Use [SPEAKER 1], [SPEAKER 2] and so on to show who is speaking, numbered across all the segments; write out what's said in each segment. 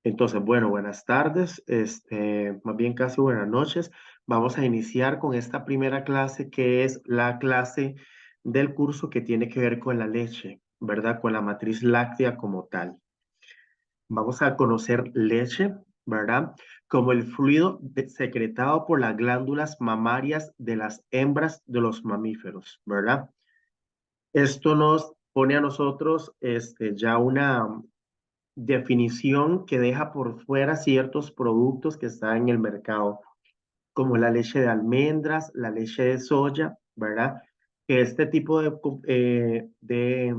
[SPEAKER 1] Entonces, bueno, buenas tardes, más bien casi buenas noches. Vamos a iniciar con esta primera clase que es la clase del curso que tiene que ver con la leche, ¿verdad? Con la matriz láctea como tal. Vamos a conocer leche, ¿verdad? Como el fluido secretado por las glándulas mamarias de las hembras de los mamíferos, ¿verdad? Esto nos pone a nosotros ya una definición que deja por fuera ciertos productos que están en el mercado, como la leche de almendras, la leche de soya, ¿verdad? Que este tipo de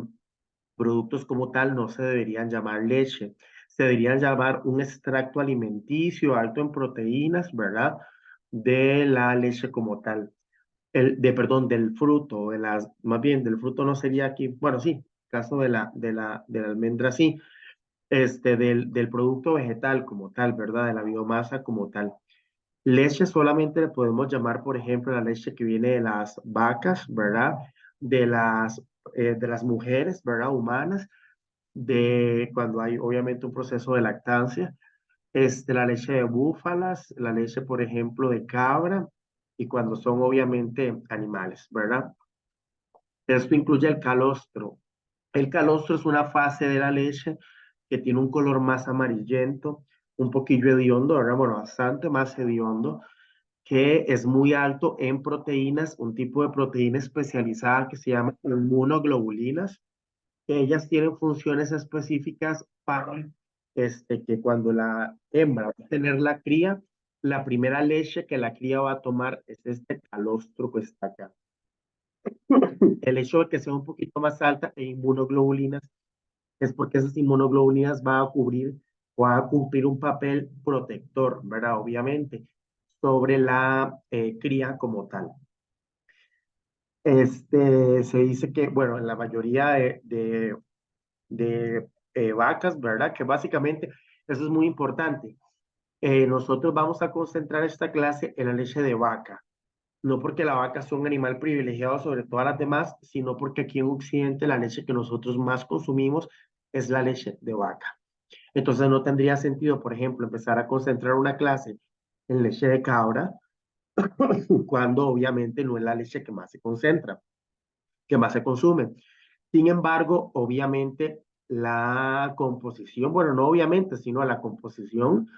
[SPEAKER 1] productos como tal no se deberían llamar leche, se deberían llamar un extracto alimenticio alto en proteínas, ¿verdad? De la leche como tal. Perdón, del fruto, más bien del fruto no sería aquí, bueno, sí, caso de la almendra sí, del producto vegetal como tal, ¿verdad? De la biomasa como tal. Leche solamente le podemos llamar, por ejemplo, la leche que viene de las vacas, ¿verdad? De las mujeres, ¿verdad? Humanas, de cuando hay obviamente un proceso de lactancia. La leche de búfalas, la leche, por ejemplo, de cabra, y cuando son obviamente animales, ¿verdad? Esto incluye el calostro. El calostro es una fase de la leche que tiene un color más amarillento, un poquillo hediondo, ¿verdad? Bueno, bastante más hediondo, que es muy alto en proteínas, un tipo de proteína especializada que se llama inmunoglobulinas, que ellas tienen funciones específicas para que cuando la hembra va a tener la cría, la primera leche que la cría va a tomar es este calostro que está acá. El hecho de que sea un poquito más alta en inmunoglobulinas es porque esas inmunoglobulinas van a cubrir o van a cumplir un papel protector, ¿verdad? Obviamente, sobre la cría como tal. Se dice que, bueno, en la mayoría de vacas, ¿verdad? Que básicamente eso es muy importante. Nosotros vamos a concentrar esta clase en la leche de vaca, no porque la vaca sea un animal privilegiado sobre todas las demás, sino porque aquí en Occidente la leche que nosotros más consumimos es la leche de vaca. Entonces no tendría sentido, por ejemplo, empezar a concentrar una clase en leche de cabra, cuando obviamente no es la leche que más se concentra, que más se consume. Sin embargo, obviamente la composición, bueno, no obviamente, sino la composición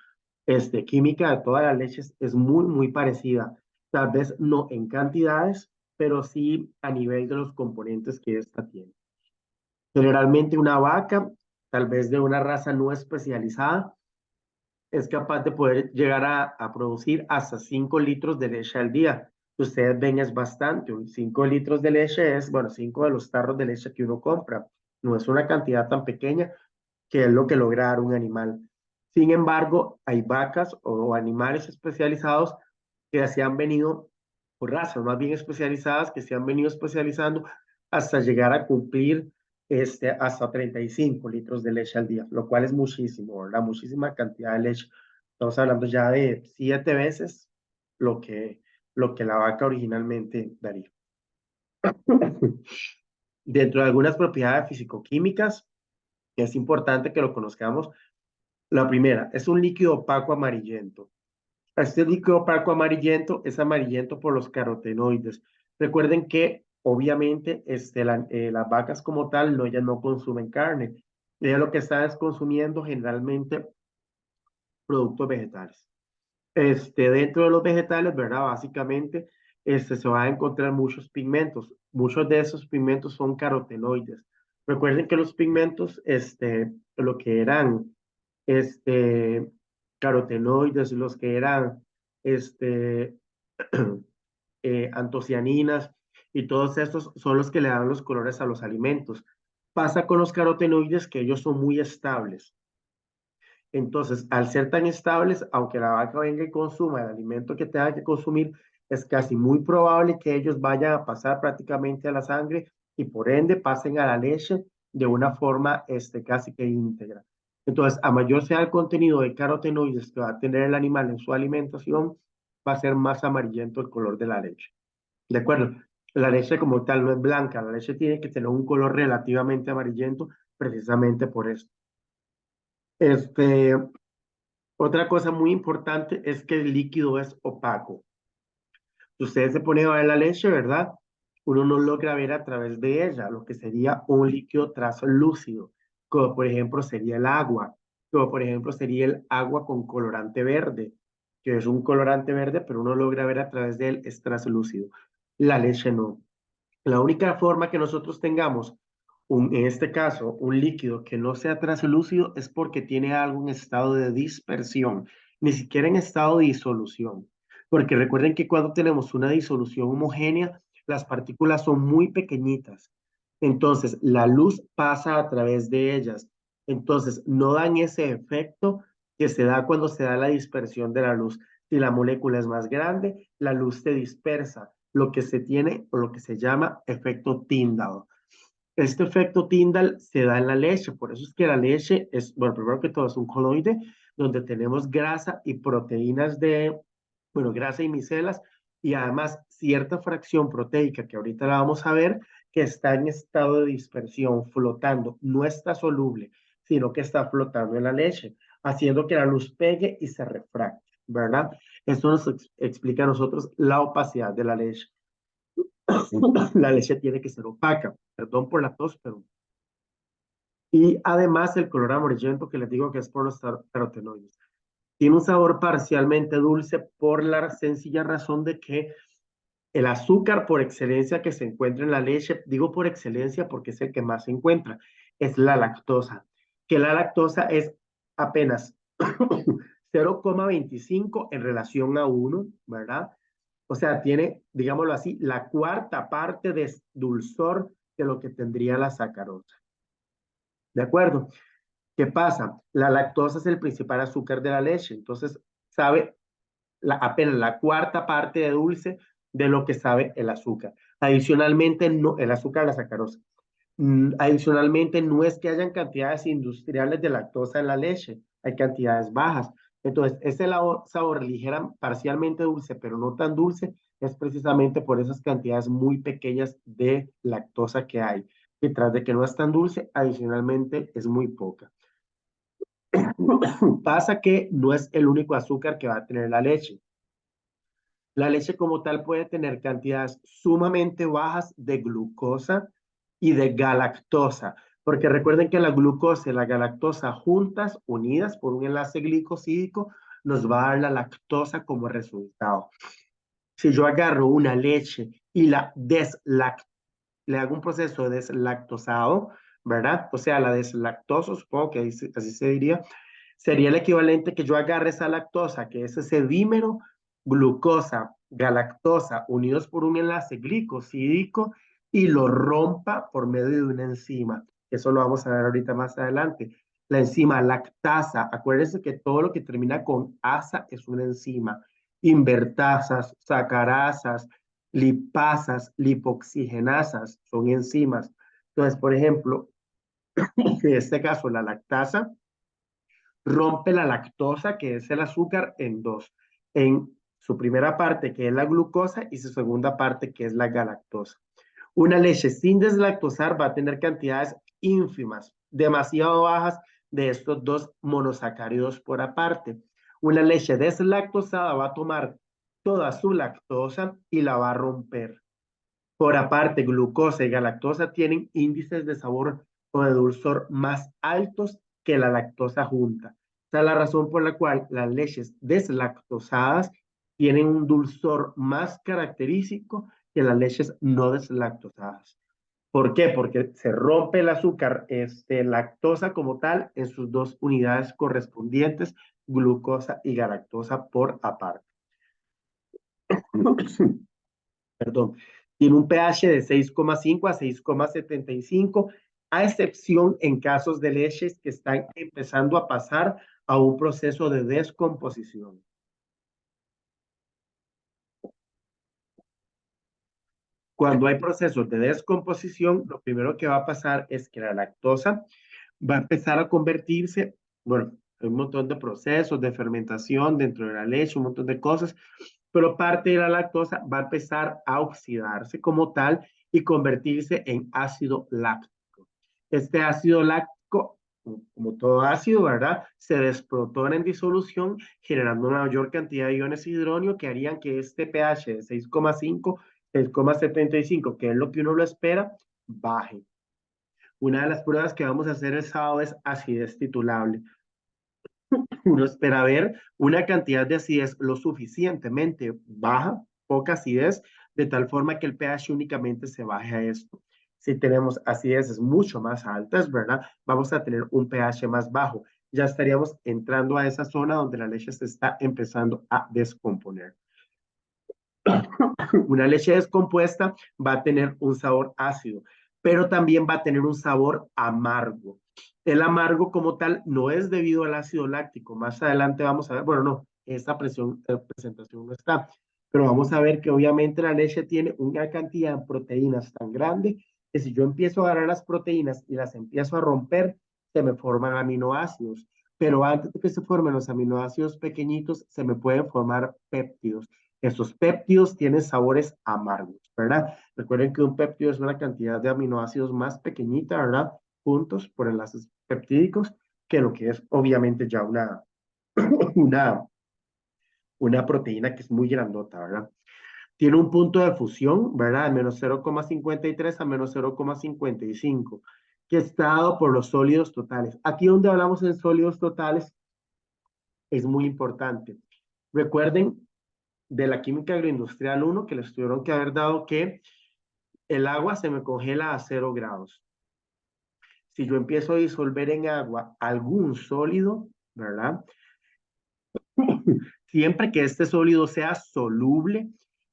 [SPEAKER 1] química de todas las leches es muy, muy parecida. Tal vez no en cantidades, pero sí a nivel de los componentes que esta tiene. Generalmente una vaca, tal vez de una raza no especializada, es capaz de poder llegar a producir hasta 5 litros de leche al día. Ustedes ven, es bastante. 5 litros de leche es, bueno, 5 de los tarros de leche que uno compra. No es una cantidad tan pequeña que es lo que logra dar un animal. Sin embargo, hay vacas o animales especializados que se han venido, por razas más bien especializadas, que se han venido especializando hasta llegar a cumplir hasta 35 litros de leche al día, lo cual es muchísimo, ¿verdad? Muchísima cantidad de leche. Estamos hablando ya de 7 veces lo que, lo que la vaca originalmente daría. Dentro de algunas propiedades fisicoquímicas, es importante que lo conozcamos. La primera, es un líquido opaco amarillento. Este líquido opaco amarillento es amarillento por los carotenoides. Recuerden que obviamente las vacas como tal, no, ellas no consumen carne. Ellas lo que están es consumiendo generalmente productos vegetales. Dentro de los vegetales, ¿verdad? Básicamente, se van a encontrar muchos pigmentos. Muchos de esos pigmentos son carotenoides. Recuerden que los pigmentos, lo que eran, este, carotenoides, los que eran, este, antocianinas, y todos estos son los que le dan los colores a los alimentos. Pasa con los carotenoides que ellos son muy estables. Entonces, al ser tan estables, aunque la vaca venga y consuma el alimento que tenga que consumir, es casi muy probable que ellos vayan a pasar prácticamente a la sangre y por ende pasen a la leche de una forma casi que íntegra. Entonces, a mayor sea el contenido de carotenoides que va a tener el animal en su alimentación, va a ser más amarillento el color de la leche. ¿De acuerdo? La leche como tal no es blanca, la leche tiene que tener un color relativamente amarillento precisamente por eso. Este, Otra cosa muy importante es que el líquido es opaco. Si ustedes se ponen a ver la leche, ¿verdad? Uno no logra ver a través de ella lo que sería un líquido translúcido, como por ejemplo sería el agua, como por ejemplo sería el agua con colorante verde, que es un colorante verde, pero uno logra ver a través de él, es translúcido. La leche no. La única forma que nosotros tengamos, en este caso, un líquido que no sea translúcido es porque tiene algún estado de dispersión, ni siquiera en estado de disolución. Porque recuerden que cuando tenemos una disolución homogénea, las partículas son muy pequeñitas. Entonces, la luz pasa a través de ellas. Entonces, no dan ese efecto que se da cuando se da la dispersión de la luz. Si la molécula es más grande, la luz se dispersa, lo que se tiene o lo que se llama efecto Tyndall. Este efecto Tyndall se da en la leche, por eso es que la leche es, bueno, primero que todo es un coloide donde tenemos grasa y proteínas de, bueno, grasa y micelas y además cierta fracción proteica que ahorita la vamos a ver que está en estado de dispersión, flotando, no está soluble, sino que está flotando en la leche, haciendo que la luz pegue y se refracte, ¿verdad? Esto nos explica a nosotros la opacidad de la leche. La leche tiene que ser opaca, perdón por la tos, pero... Y además el color amarillento que les digo que es por los carotenoides. Tiene un sabor parcialmente dulce por la sencilla razón de que el azúcar por excelencia que se encuentra en la leche, digo por excelencia porque es el que más se encuentra, es la lactosa, que la lactosa es apenas 0,25 en relación a 1, ¿verdad? O sea, tiene, digámoslo así, la cuarta parte de dulzor de lo que tendría la sacarosa. ¿De acuerdo? ¿Qué pasa? La lactosa es el principal azúcar de la leche, entonces sabe apenas la cuarta parte de dulce de lo que sabe el azúcar. Adicionalmente, no, el azúcar, la sacarosa. Adicionalmente, no es que hayan cantidades industriales de lactosa en la leche, hay cantidades bajas. Entonces, ese sabor ligera, parcialmente dulce, pero no tan dulce, es precisamente por esas cantidades muy pequeñas de lactosa que hay. Y tras de que no es tan dulce, adicionalmente es muy poca. Pasa que no es el único azúcar que va a tener la leche. La leche como tal puede tener cantidades sumamente bajas de glucosa y de galactosa, porque recuerden que la glucosa y la galactosa juntas, unidas por un enlace glicosídico, nos va a dar la lactosa como resultado. Si yo agarro una leche y le hago un proceso de deslactosado, ¿verdad? O sea, la deslactoso, supongo que así se diría, sería el equivalente que yo agarre esa lactosa, que es ese dímero, glucosa, galactosa, unidos por un enlace glicosídico, y lo rompa por medio de una enzima. Eso lo vamos a ver ahorita más adelante. La enzima lactasa, acuérdense que todo lo que termina con asa es una enzima. Invertasas, sacarasas, lipasas, lipoxigenasas, son enzimas. Entonces, por ejemplo, en este caso, la lactasa rompe la lactosa, que es el azúcar, en dos. En su primera parte, que es la glucosa, y su segunda parte, que es la galactosa. Una leche sin deslactosar va a tener cantidades ínfimas, demasiado bajas de estos dos monosacáridos por aparte. Una leche deslactosada va a tomar toda su lactosa y la va a romper. Por aparte, glucosa y galactosa tienen índices de sabor o de dulzor más altos que la lactosa junta. Esa es la razón por la cual las leches deslactosadas tienen un dulzor más característico que las leches no deslactosadas. ¿Por qué? Porque se rompe el azúcar, lactosa como tal, en sus dos unidades correspondientes, glucosa y galactosa por aparte. Perdón, tiene un pH de 6,5 a 6,75, a excepción en casos de leches que están empezando a pasar a un proceso de descomposición. Cuando hay procesos de descomposición, lo primero que va a pasar es que la lactosa va a empezar a convertirse, bueno, hay un montón de procesos de fermentación dentro de la leche, un montón de cosas, pero parte de la lactosa va a empezar a oxidarse como tal y convertirse en ácido láctico. Este ácido láctico como todo ácido, ¿verdad? Se desprotona en disolución, generando una mayor cantidad de iones hidronio que harían que este pH de 6,5, 6,75, que es lo que uno lo espera, baje. Una de las pruebas que vamos a hacer el sábado es acidez titulable. Uno espera ver una cantidad de acidez lo suficientemente baja, poca acidez, de tal forma que el pH únicamente se baje a esto. Si tenemos acideces mucho más altas, ¿verdad? Vamos a tener un pH más bajo. Ya estaríamos entrando a esa zona donde la leche se está empezando a descomponer. Una leche descompuesta va a tener un sabor ácido, pero también va a tener un sabor amargo. El amargo como tal no es debido al ácido láctico. Más adelante vamos a ver, bueno, no, esta presentación no está, pero vamos a ver que obviamente la leche tiene una cantidad de proteínas tan grande que si yo empiezo a agarrar las proteínas y las empiezo a romper, se me forman aminoácidos. Pero antes de que se formen los aminoácidos pequeñitos, se me pueden formar péptidos. Estos péptidos tienen sabores amargos, ¿verdad? Recuerden que un péptido es una cantidad de aminoácidos más pequeñita, ¿verdad? Juntos por enlaces peptídicos, que lo que es obviamente ya una, una proteína que es muy grandota, ¿verdad? Tiene un punto de fusión, ¿verdad? De menos 0,53 a menos 0,55, que está dado por los sólidos totales. Aquí donde hablamos en sólidos totales es muy importante. Recuerden de la química agroindustrial 1 que les tuvieron que haber dado que el agua se me congela a 0 grados. Si yo empiezo a disolver en agua algún sólido, ¿verdad? Siempre que este sólido sea soluble,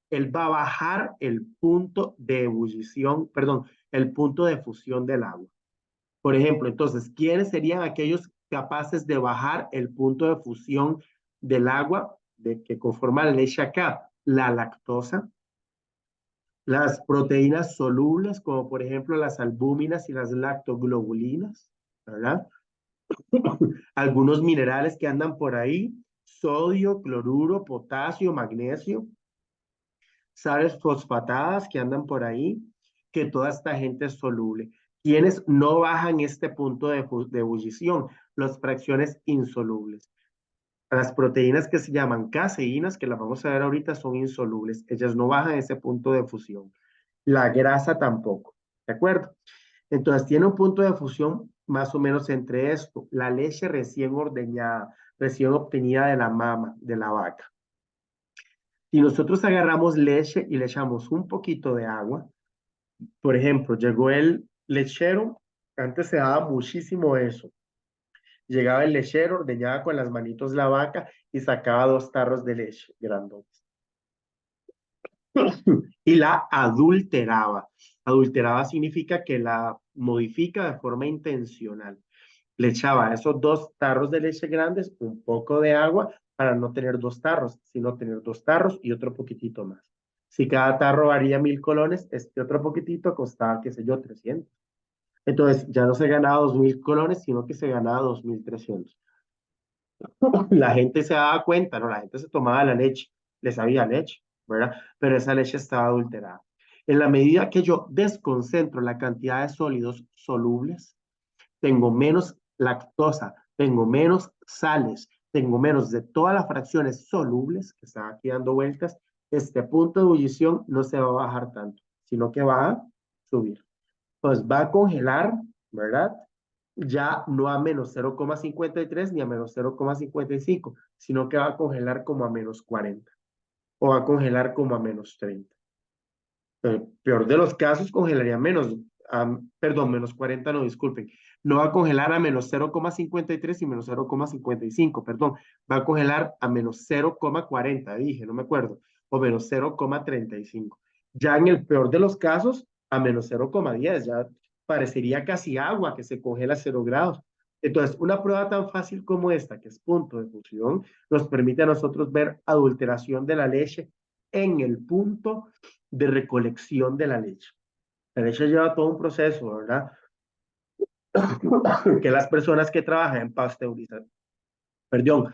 [SPEAKER 1] él va a bajar el punto de ebullición, perdón, el punto de fusión del agua. Por ejemplo, entonces, ¿quiénes serían aquellos capaces de bajar el punto de fusión del agua de que conforma la leche acá? La lactosa, las proteínas solubles, como por ejemplo las albúminas y las lactoglobulinas, ¿verdad? Algunos minerales que andan por ahí, sodio, cloruro, potasio, magnesio, sales fosfatadas que andan por ahí, que toda esta gente es soluble. ¿Quiénes no bajan este punto de ebullición? Las fracciones insolubles. Las proteínas que se llaman caseínas, que las vamos a ver ahorita, son insolubles. Ellas no bajan ese punto de fusión. La grasa tampoco, ¿de acuerdo? Entonces tiene un punto de fusión más o menos entre esto, la leche recién ordeñada, recién obtenida de la mama, de la vaca. Si nosotros agarramos leche y le echamos un poquito de agua, por ejemplo, llegó el lechero, antes se daba muchísimo eso. Llegaba el lechero, ordeñaba con las manitos la vaca y sacaba 2 tarros de leche grandotes. Y la adulteraba. Adulteraba significa que la modifica de forma intencional. Le echaba a esos 2 tarros de leche grandes un poco de agua para no tener 2 tarros, sino tener 2 tarros y otro poquitito más. Si cada tarro varía 1.000 colones, este otro poquitito costaba, qué sé yo, 300. Entonces ya no se ganaba 2.000 colones, sino que se ganaba 2.300. La gente se daba cuenta, ¿no? La gente se tomaba la leche, le sabía leche, ¿verdad? Pero esa leche estaba adulterada. En la medida que yo desconcentro la cantidad de sólidos solubles, tengo menos lactosa, tengo menos sales, tengo menos de todas las fracciones solubles que están aquí dando vueltas, este punto de ebullición no se va a bajar tanto, sino que va a subir. Pues va a congelar, ¿verdad? Ya no a menos 0,53 ni a menos 0,55, sino que va a congelar como a menos 40 o va a congelar como a menos 30. Peor de los casos, congelaría menos, perdón, menos 40, no, disculpen. No va a congelar a menos 0,53 y menos 0,55, perdón. Va a congelar a menos 0,40, dije, no me acuerdo, o menos 0,35. Ya en el peor de los casos, a menos 0,10, ya parecería casi agua que se congela a 0 grados. Entonces, una prueba tan fácil como esta, que es punto de fusión, nos permite a nosotros ver adulteración de la leche en el punto de recolección de la leche. La leche lleva todo un proceso, ¿verdad? Que las personas que trabajan en pasteurización, perdón,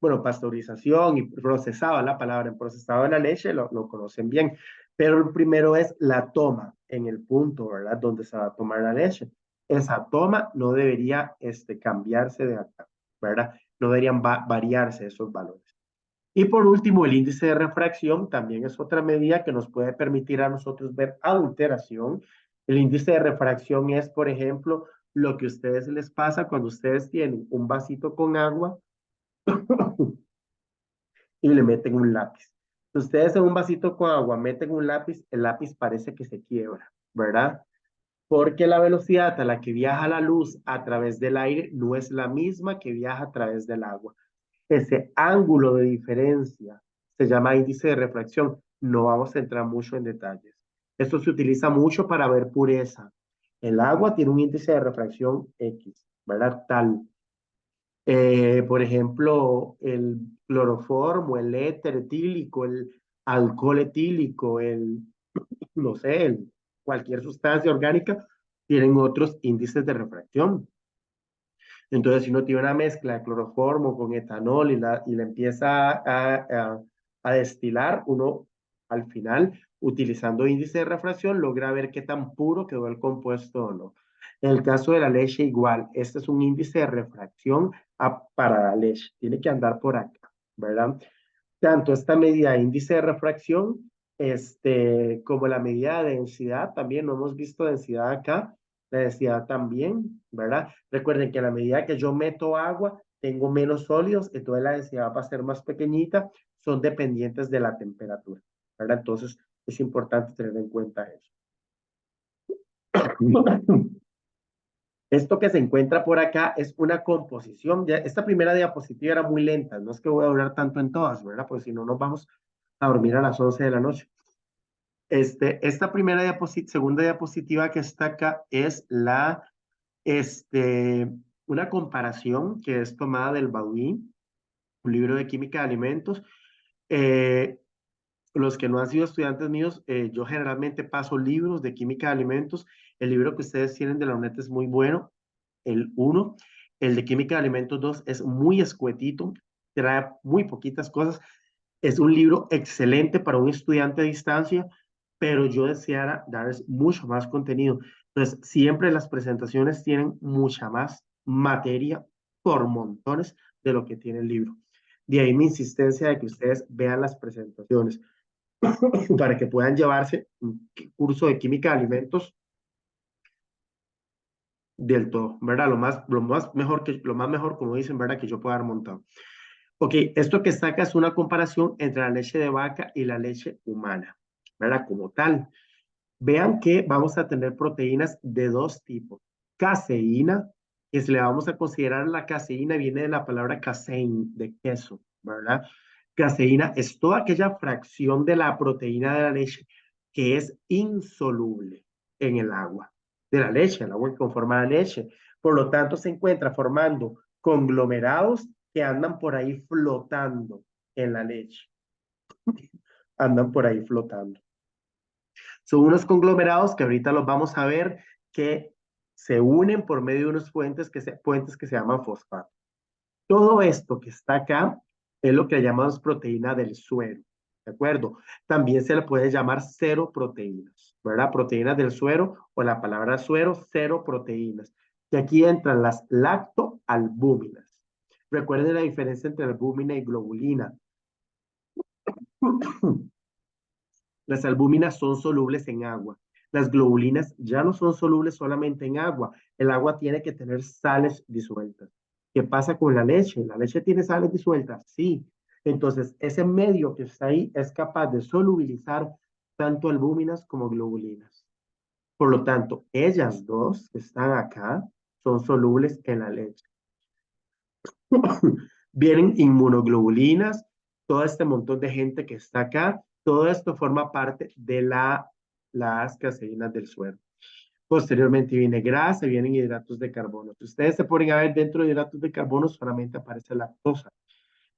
[SPEAKER 1] bueno, pasteurización y procesado, la palabra, en procesado de la leche, lo conocen bien. Pero el primero es la toma en el punto, ¿verdad? Donde se va a tomar la leche. esa toma no debería cambiarse de acá, ¿verdad? No deberían variarse esos valores. Y por último, el índice de refracción también es otra medida que nos puede permitir a nosotros ver adulteración. El índice de refracción es, por ejemplo, lo que a ustedes les pasa cuando ustedes tienen un vasito con agua y le meten un lápiz. Si ustedes en un vasito con agua meten un lápiz, el lápiz parece que se quiebra, ¿verdad? Porque la velocidad a la que viaja la luz a través del aire no es la misma que viaja a través del agua. Ese ángulo de diferencia se llama índice de refracción. No vamos a entrar mucho en detalles. Esto se utiliza mucho para ver pureza. El agua tiene un índice de refracción X, ¿verdad? Tal. Por ejemplo, el cloroformo, el éter etílico, el alcohol etílico, no sé, cualquier sustancia orgánica, tienen otros índices de refracción. Entonces, si uno tiene una mezcla de cloroformo con etanol y la empieza a destilar, uno al final, utilizando índice de refracción, logra ver qué tan puro quedó el compuesto o no. En el caso de la leche, igual, este es un índice de refracción para la leche, tiene que andar por acá, ¿verdad? Tanto esta medida de índice de refracción, como la medida de densidad, también no hemos visto densidad acá, la densidad también, ¿verdad? Recuerden que a la medida que yo meto agua, tengo menos sólidos, entonces la densidad va a ser más pequeñita, son dependientes de la temperatura, ¿verdad? Entonces es importante tener en cuenta eso. Esto que se encuentra por acá es una composición. Esta primera diapositiva era muy lenta, no es que voy a durar tanto en todas, ¿verdad? Porque si no nos vamos a dormir a las 11 de la noche. Esta segunda diapositiva que está acá es una comparación que es tomada del Bauí, un libro de química de alimentos. Eh, los que no han sido estudiantes míos, yo generalmente paso libros de química de alimentos. El libro que ustedes tienen de la UNED es muy bueno, el uno. El de química de alimentos 2 es muy escuetito, trae muy poquitas cosas. Es un libro excelente para un estudiante a distancia, pero yo deseara darles mucho más contenido. Entonces, siempre las presentaciones tienen mucha más materia por montones de lo que tiene el libro. De ahí mi insistencia de que ustedes vean las presentaciones para que puedan llevarse un curso de química de alimentos del todo, ¿verdad? Lo más mejor, como dicen, ¿verdad? Que yo pueda dar montado. Ok, esto que está acá es una comparación entre la leche de vaca y la leche humana, ¿verdad? Como tal. Vean que vamos a tener proteínas de dos tipos. Caseína, que si le vamos a considerar la caseína, viene de la palabra casein, de queso, ¿verdad? Caseína es toda aquella fracción de la proteína de la leche que es insoluble en el agua de la leche, el agua que conforma la leche. Por lo tanto, se encuentra formando conglomerados que andan por ahí flotando en la leche. Andan por ahí flotando. Son unos conglomerados que ahorita los vamos a ver que se unen por medio de unos puentes que se llaman fosfato. Todo esto que está acá es lo que llamamos proteína del suero, ¿de acuerdo? También se le puede llamar seroproteínas, ¿verdad? Proteínas del suero o la palabra suero, seroproteínas. Y aquí entran las lactoalbúminas. Recuerden la diferencia entre albúmina y globulina. Las albúminas son solubles en agua. Las globulinas ya no son solubles solamente en agua. El agua tiene que tener sales disueltas. ¿Qué pasa con la leche? ¿La leche tiene sales disueltas? Sí. Entonces, ese medio que está ahí es capaz de solubilizar tanto albúminas como globulinas. Por lo tanto, ellas dos que están acá son solubles en la leche. Vienen inmunoglobulinas, todo este montón de gente que está acá, todo esto forma parte de las caseínas del suero. Posteriormente viene grasa, vienen hidratos de carbono. Si ustedes se ponen a ver dentro de hidratos de carbono, solamente aparece lactosa,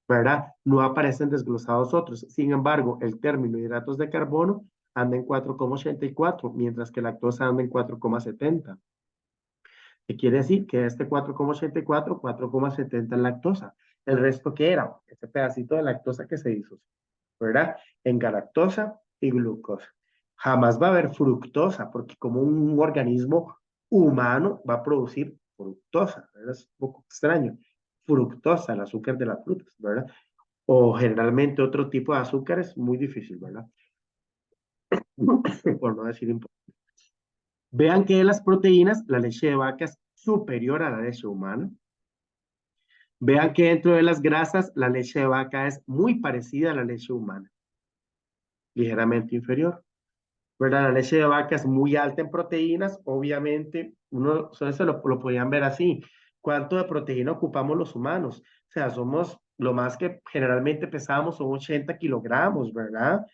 [SPEAKER 1] ¿verdad? No aparecen desglosados otros. Sin embargo, el término hidratos de carbono anda en 4,84, mientras que lactosa anda en 4,70. ¿Qué quiere decir? Que este 4,84, 4,70 es lactosa. ¿El resto qué era? Este pedacito de lactosa que se hizo, ¿verdad? En galactosa y glucosa. Jamás va a haber fructosa, porque como un organismo humano va a producir fructosa, ¿verdad? Es un poco extraño. Fructosa, el azúcar de las frutas, ¿verdad? O generalmente otro tipo de azúcar es muy difícil, ¿verdad? Por no decir imposible. Vean que de las proteínas, la leche de vaca es superior a la leche humana. Vean que dentro de las grasas, la leche de vaca es muy parecida a la leche humana, ligeramente inferior. ¿Verdad? La leche de vaca es muy alta en proteínas, obviamente, uno, eso lo podían ver así. ¿Cuánto de proteína ocupamos los humanos? O sea, somos, lo más que generalmente pesamos son 80 kilogramos, ¿verdad?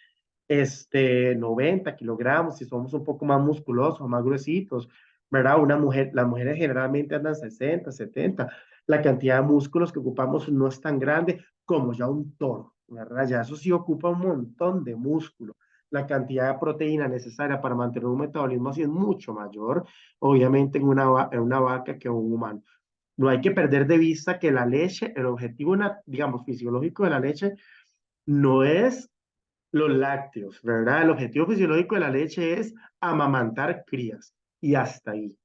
[SPEAKER 1] 90 kilogramos, si somos un poco más musculosos, más gruesitos, ¿verdad? Una mujer, las mujeres generalmente andan 60, 70. La cantidad de músculos que ocupamos no es tan grande como ya un toro, ¿verdad? Ya eso sí ocupa un montón de músculo. La cantidad de proteína necesaria para mantener un metabolismo así es mucho mayor, obviamente, en una vaca que un humano. No hay que perder de vista que la leche, el objetivo, digamos, fisiológico de la leche no es los lácteos, ¿verdad? El objetivo fisiológico de la leche es amamantar crías y hasta ahí.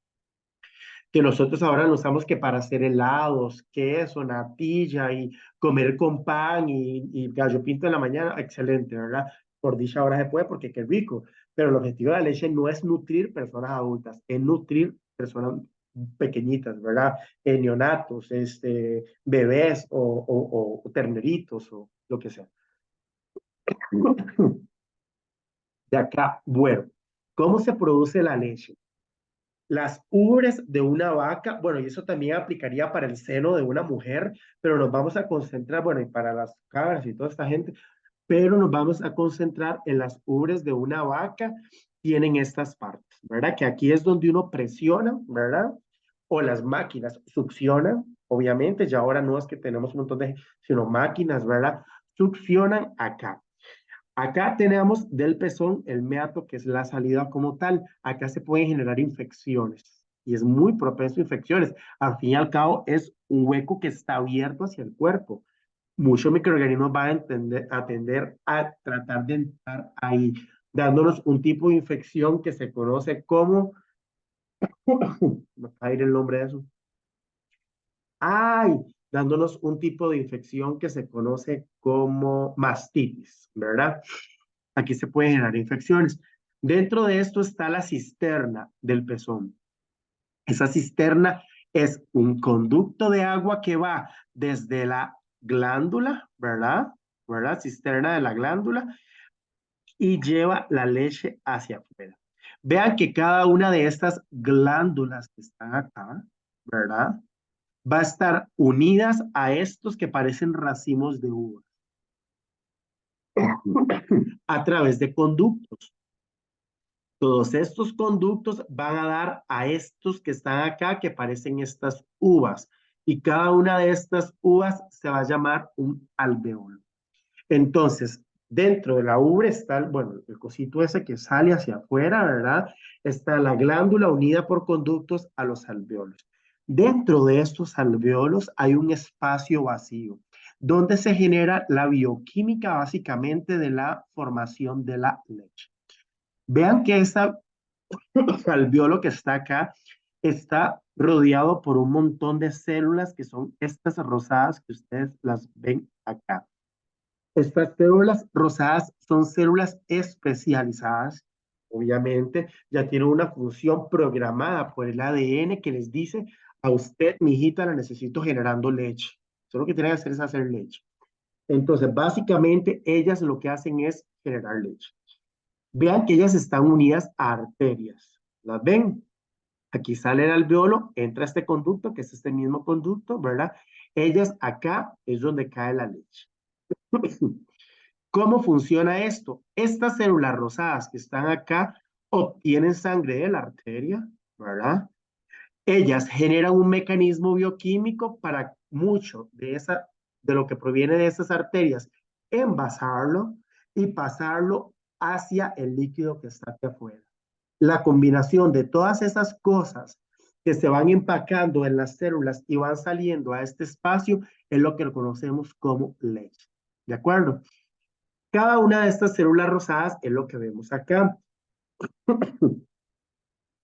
[SPEAKER 1] Que nosotros ahora lo usamos que para hacer helados, queso, natilla y comer con pan y gallo pinto en la mañana, excelente, ¿verdad? Por dicha ahora se puede porque qué rico. Pero el objetivo de la leche no es nutrir personas adultas, es nutrir personas pequeñitas, ¿verdad? Neonatos, bebés o terneritos o lo que sea. De acá, bueno, ¿cómo se produce la leche? Las ubres de una vaca, bueno, y eso también aplicaría para el seno de una mujer, pero nos vamos a concentrar, bueno, y para las cabras y toda esta gente, pero nos vamos a concentrar en las ubres de una vaca, tienen estas partes, ¿verdad? Que aquí es donde uno presiona, ¿verdad? O las máquinas succionan, obviamente, ya ahora no es que tenemos un montón de, sino máquinas, ¿verdad? Succionan acá. Acá tenemos del pezón el meato, que es la salida como tal. Acá se pueden generar infecciones y es muy propenso a infecciones. Al fin y al cabo, es un hueco que está abierto hacia el cuerpo. Muchos microorganismos van a tender a tratar de entrar ahí, dándonos un tipo de infección que se conoce como, me va a ir el nombre de eso. Ay, dándonos un tipo de infección que se conoce como mastitis, ¿verdad? Aquí se pueden generar infecciones. Dentro de esto está la cisterna del pezón. Esa cisterna es un conducto de agua que va desde la glándula, ¿verdad? ¿Verdad? Cisterna de la glándula y lleva la leche hacia afuera. Vean que cada una de estas glándulas que están acá, ¿verdad? Va a estar unidas a estos que parecen racimos de uva a través de conductos. Todos estos conductos van a dar a estos que están acá, que parecen estas uvas. Y cada una de estas uvas se va a llamar un alveolo. Entonces, dentro de la ubre está, bueno, el cosito ese que sale hacia afuera, ¿verdad? Está la glándula unida por conductos a los alveolos. Dentro de estos alveolos hay un espacio vacío, donde se genera la bioquímica básicamente de la formación de la leche. Vean que esa alveolo que está acá está rodeado por un montón de células que son estas rosadas que ustedes las ven acá. Estas células rosadas son células especializadas, obviamente, ya tienen una función programada por el ADN que les dice a usted, mi hijita, la necesito generando leche. Solo lo que tienen que hacer es hacer leche. Entonces, básicamente, ellas lo que hacen es generar leche. Vean que ellas están unidas a arterias. ¿Las ven? Aquí sale el alveolo, entra este conducto, que es este mismo conducto, ¿verdad? Ellas acá es donde cae la leche. ¿Cómo funciona esto? Estas células rosadas que están acá obtienen sangre de la arteria, ¿verdad? Ellas generan un mecanismo bioquímico para mucho de lo que proviene de esas arterias, envasarlo y pasarlo hacia el líquido que está aquí afuera. La combinación de todas esas cosas que se van empacando en las células y van saliendo a este espacio es lo que conocemos como leche. ¿De acuerdo? Cada una de estas células rosadas es lo que vemos acá.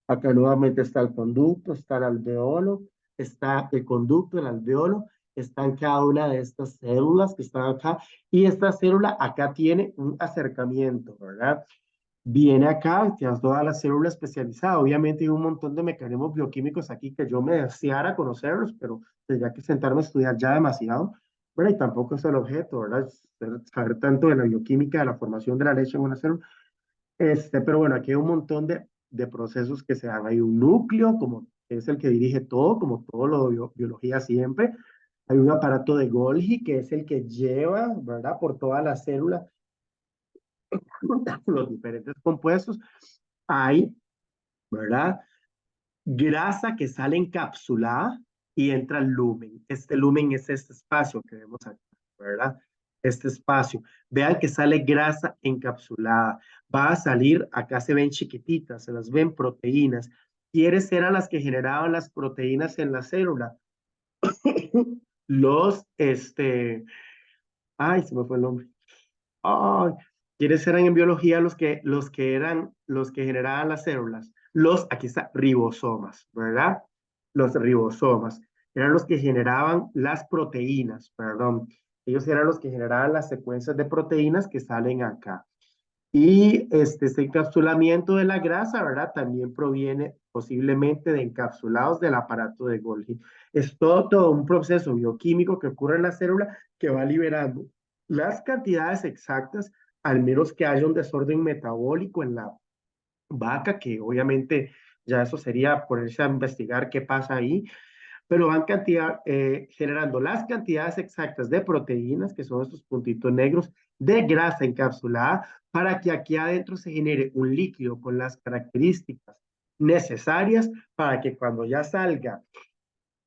[SPEAKER 1] Acá nuevamente está el conducto, está el alveolo, está el conducto, el alveolo, están cada una de estas células que están acá, y esta célula acá tiene un acercamiento, ¿verdad? Viene acá, tienes toda la célula especializada. Obviamente hay un montón de mecanismos bioquímicos aquí que yo me deseara conocerlos, pero tendría que sentarme a estudiar ya demasiado, ¿verdad? Y tampoco es el objeto, ¿verdad? Saber tanto de la bioquímica, de la formación de la leche en una célula. Pero bueno, aquí hay un montón de procesos que se dan. Hay un núcleo, como que es el que dirige todo, como todo lo de biología siempre. Hay un aparato de Golgi, que es el que lleva, ¿verdad? Por toda la célula los diferentes compuestos. Hay, ¿verdad? Grasa que sale encapsulada y entra al lumen. Este lumen es este espacio que vemos aquí, ¿verdad? Este espacio. Vean que sale grasa encapsulada. Va a salir, acá se ven chiquititas, se las ven proteínas. ¿Quiénes eran las que generaban las proteínas en la célula? Los, ay, se me fue el nombre. Ay, ¿quiénes eran en biología los que generaban las células? Aquí está, ribosomas, ¿verdad? Los ribosomas eran los que generaban las proteínas, perdón. Ellos eran los que generaban las secuencias de proteínas que salen acá. Y este encapsulamiento de la grasa, ¿verdad? También proviene posiblemente de encapsulados del aparato de Golgi. Es todo un proceso bioquímico que ocurre en la célula que va liberando las cantidades exactas, al menos que haya un desorden metabólico en la vaca, que obviamente ya eso sería ponerse a investigar qué pasa ahí, pero van generando las cantidades exactas de proteínas, que son estos puntitos negros, de grasa encapsulada, para que aquí adentro se genere un líquido con las características necesarias para que cuando ya salga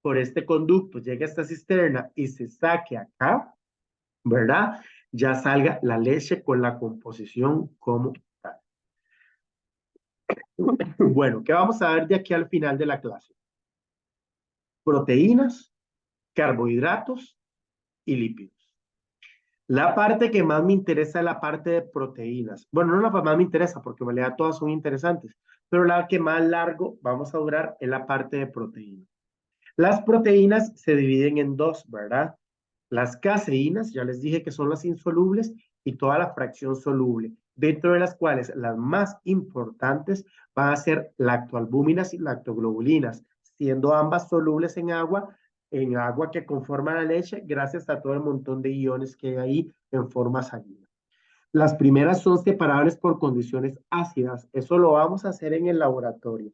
[SPEAKER 1] por este conducto, llegue a esta cisterna y se saque acá, ¿verdad? Ya salga la leche con la composición como tal. Bueno, ¿qué vamos a ver de aquí al final de la clase? Proteínas, carbohidratos y lípidos. La parte que más me interesa es la parte de proteínas. Bueno, no la que más me interesa porque en realidad todas son interesantes, pero la que más largo vamos a durar es la parte de proteínas. Las proteínas se dividen en dos, ¿verdad? Las caseínas, ya les dije que son las insolubles, y toda la fracción soluble, dentro de las cuales las más importantes van a ser lactoalbúminas y lactoglobulinas, siendo ambas solubles en agua que conforma la leche, gracias a todo el montón de iones que hay ahí en forma salina. Las primeras son separables por condiciones ácidas. Eso lo vamos a hacer en el laboratorio.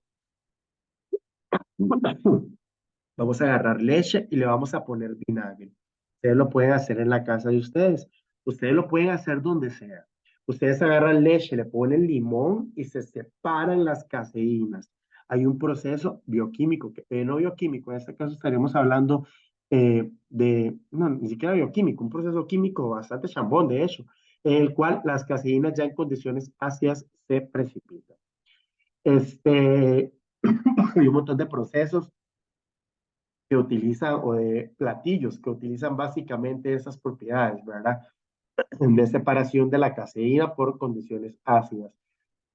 [SPEAKER 1] Vamos a agarrar leche y le vamos a poner vinagre. Ustedes lo pueden hacer en la casa de ustedes. Ustedes lo pueden hacer donde sea. Ustedes agarran leche, le ponen limón y se separan las caseínas. Hay un proceso bioquímico, no bioquímico, en este caso estaremos hablando no, ni siquiera bioquímico, un proceso químico bastante chambón, de hecho, en el cual las caseínas ya en condiciones ácidas se precipitan. Hay un montón de procesos que utilizan o de platillos que utilizan básicamente esas propiedades, ¿verdad? De separación de la caseína por condiciones ácidas.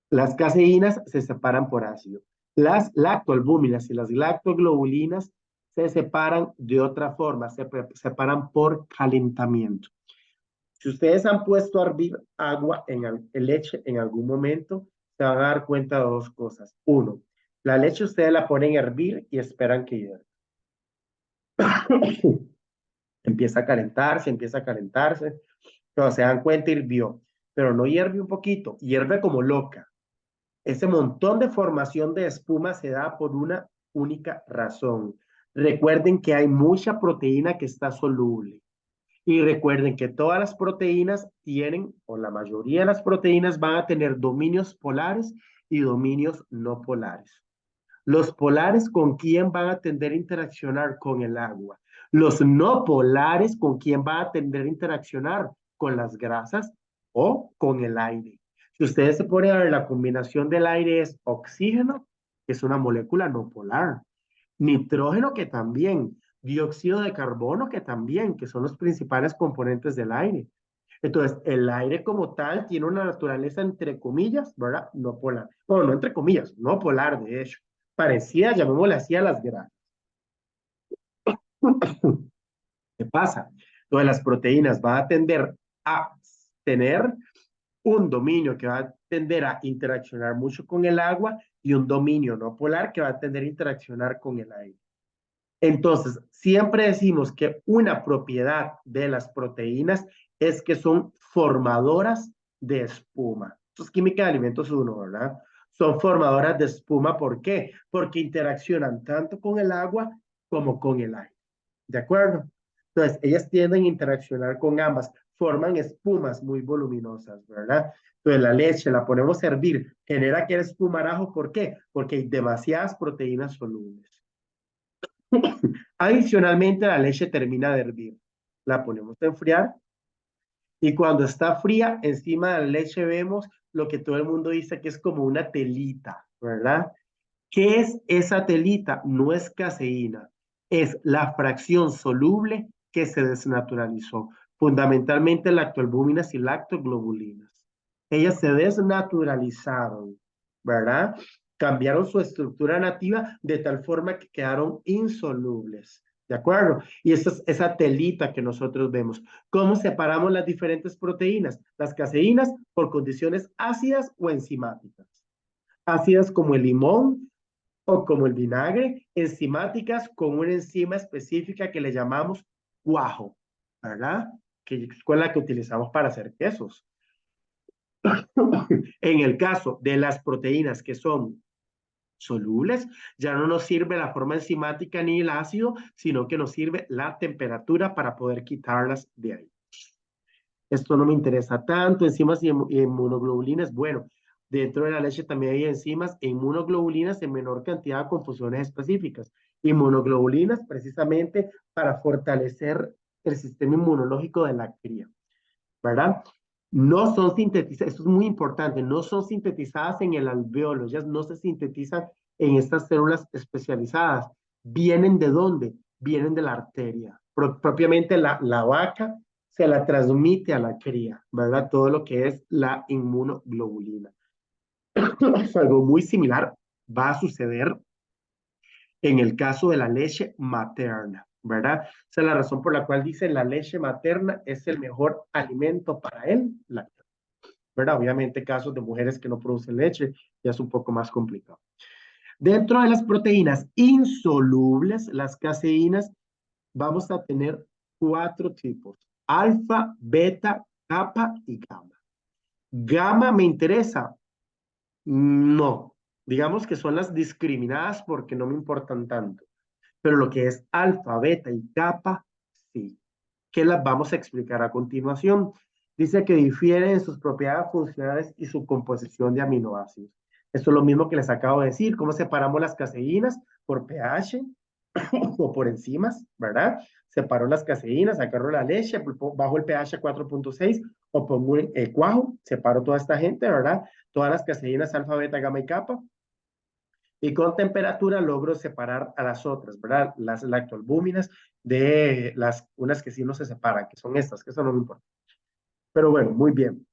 [SPEAKER 1] Las caseínas se separan por ácido. Las lactoalbúminas y las lactoglobulinas se separan de otra forma, se separan por calentamiento. Si ustedes han puesto a hervir agua en leche en algún momento, se van a dar cuenta de dos cosas. Uno, la leche ustedes la ponen a hervir y esperan que hierva. Empieza a calentarse, pero se dan cuenta, hirvió, pero no hierve un poquito, hierve como loca. Ese montón de formación de espuma se da por una única razón. Recuerden que hay mucha proteína que está soluble. Y recuerden que todas las proteínas tienen, o la mayoría de las proteínas van a tener dominios polares y dominios no polares. Los polares, ¿con quién van a tender a interaccionar? Con el agua. Los no polares, ¿con quién van a tender a interaccionar? Con las grasas o con el aire. Si ustedes se ponen a ver, la combinación del aire es oxígeno, que es una molécula no polar, nitrógeno, que también, dióxido de carbono, que también, que son los principales componentes del aire. Entonces, el aire como tal tiene una naturaleza entre comillas, ¿verdad? No polar. Bueno, no entre comillas, no polar, de hecho. Parecía, llamémosle así, a las grasas. ¿Qué pasa? Entonces, las proteínas van a tender a tener un dominio que va a tender a interaccionar mucho con el agua y un dominio no polar que va a tender a interaccionar con el aire. Entonces, siempre decimos que una propiedad de las proteínas es que son formadoras de espuma. Esto es química de alimentos uno, ¿verdad? Son formadoras de espuma, ¿por qué? Porque interaccionan tanto con el agua como con el aire. ¿De acuerdo? Entonces, ellas tienden a interaccionar con ambas, forman espumas muy voluminosas, ¿verdad? Entonces, la leche la ponemos a hervir, genera aquel espumarajo, ¿por qué? Porque hay demasiadas proteínas solubles. Adicionalmente, la leche termina de hervir. La ponemos a enfriar y cuando está fría, encima de la leche vemos lo que todo el mundo dice que es como una telita, ¿verdad? ¿Qué es esa telita? No es caseína, es la fracción soluble que se desnaturalizó, fundamentalmente lactoalbúminas y lactoglobulinas. Ellas se desnaturalizaron, ¿verdad? Cambiaron su estructura nativa de tal forma que quedaron insolubles. ¿De acuerdo? Y esa es esa telita que nosotros vemos. ¿Cómo separamos las diferentes proteínas? Las caseínas por condiciones ácidas o enzimáticas. Ácidas como el limón, o como el vinagre, enzimáticas con una enzima específica que le llamamos cuajo, ¿verdad? Que es la que utilizamos para hacer quesos. En el caso de las proteínas que son solubles, ya no nos sirve la forma enzimática ni el ácido, sino que nos sirve la temperatura para poder quitarlas de ahí. Esto no me interesa tanto, enzimas y inmunoglobulinas, bueno, dentro de la leche también hay enzimas e inmunoglobulinas en menor cantidad con funciones específicas. Inmunoglobulinas precisamente para fortalecer el sistema inmunológico de la cría, ¿verdad? No son sintetizadas, esto es muy importante, no son sintetizadas en el alveolo, ellas no se sintetizan en estas células especializadas. ¿Vienen de dónde? Vienen de la arteria. Propiamente la vaca se la transmite a la cría, ¿verdad? Todo lo que es la inmunoglobulina. Algo muy similar va a suceder en el caso de la leche materna, ¿verdad? Esa es la razón por la cual dice la leche materna es el mejor alimento para él, ¿verdad? Obviamente casos de mujeres que no producen leche ya es un poco más complicado. Dentro de las proteínas insolubles, las caseínas, vamos a tener cuatro tipos: alfa, beta, kappa y gamma. Gamma me interesa, no. Digamos que son las discriminadas porque no me importan tanto. Pero lo que es alfa, beta y kappa, sí. Que las vamos a explicar a continuación. Dice que difieren en sus propiedades funcionales y su composición de aminoácidos. Esto es lo mismo que les acabo de decir. ¿Cómo separamos las caseínas? Por pH o por enzimas, ¿verdad? Separo las caseínas, agarro la leche, bajo el pH 4.6 o pongo un cuajo, separo toda esta gente, ¿verdad? Todas las caseínas alfa, beta, gamma y kappa. Y con temperatura logro separar a las otras, ¿verdad? Las lactoalbúminas de las unas que sí no se separan, que son estas, que eso no me importa. Pero bueno, muy bien.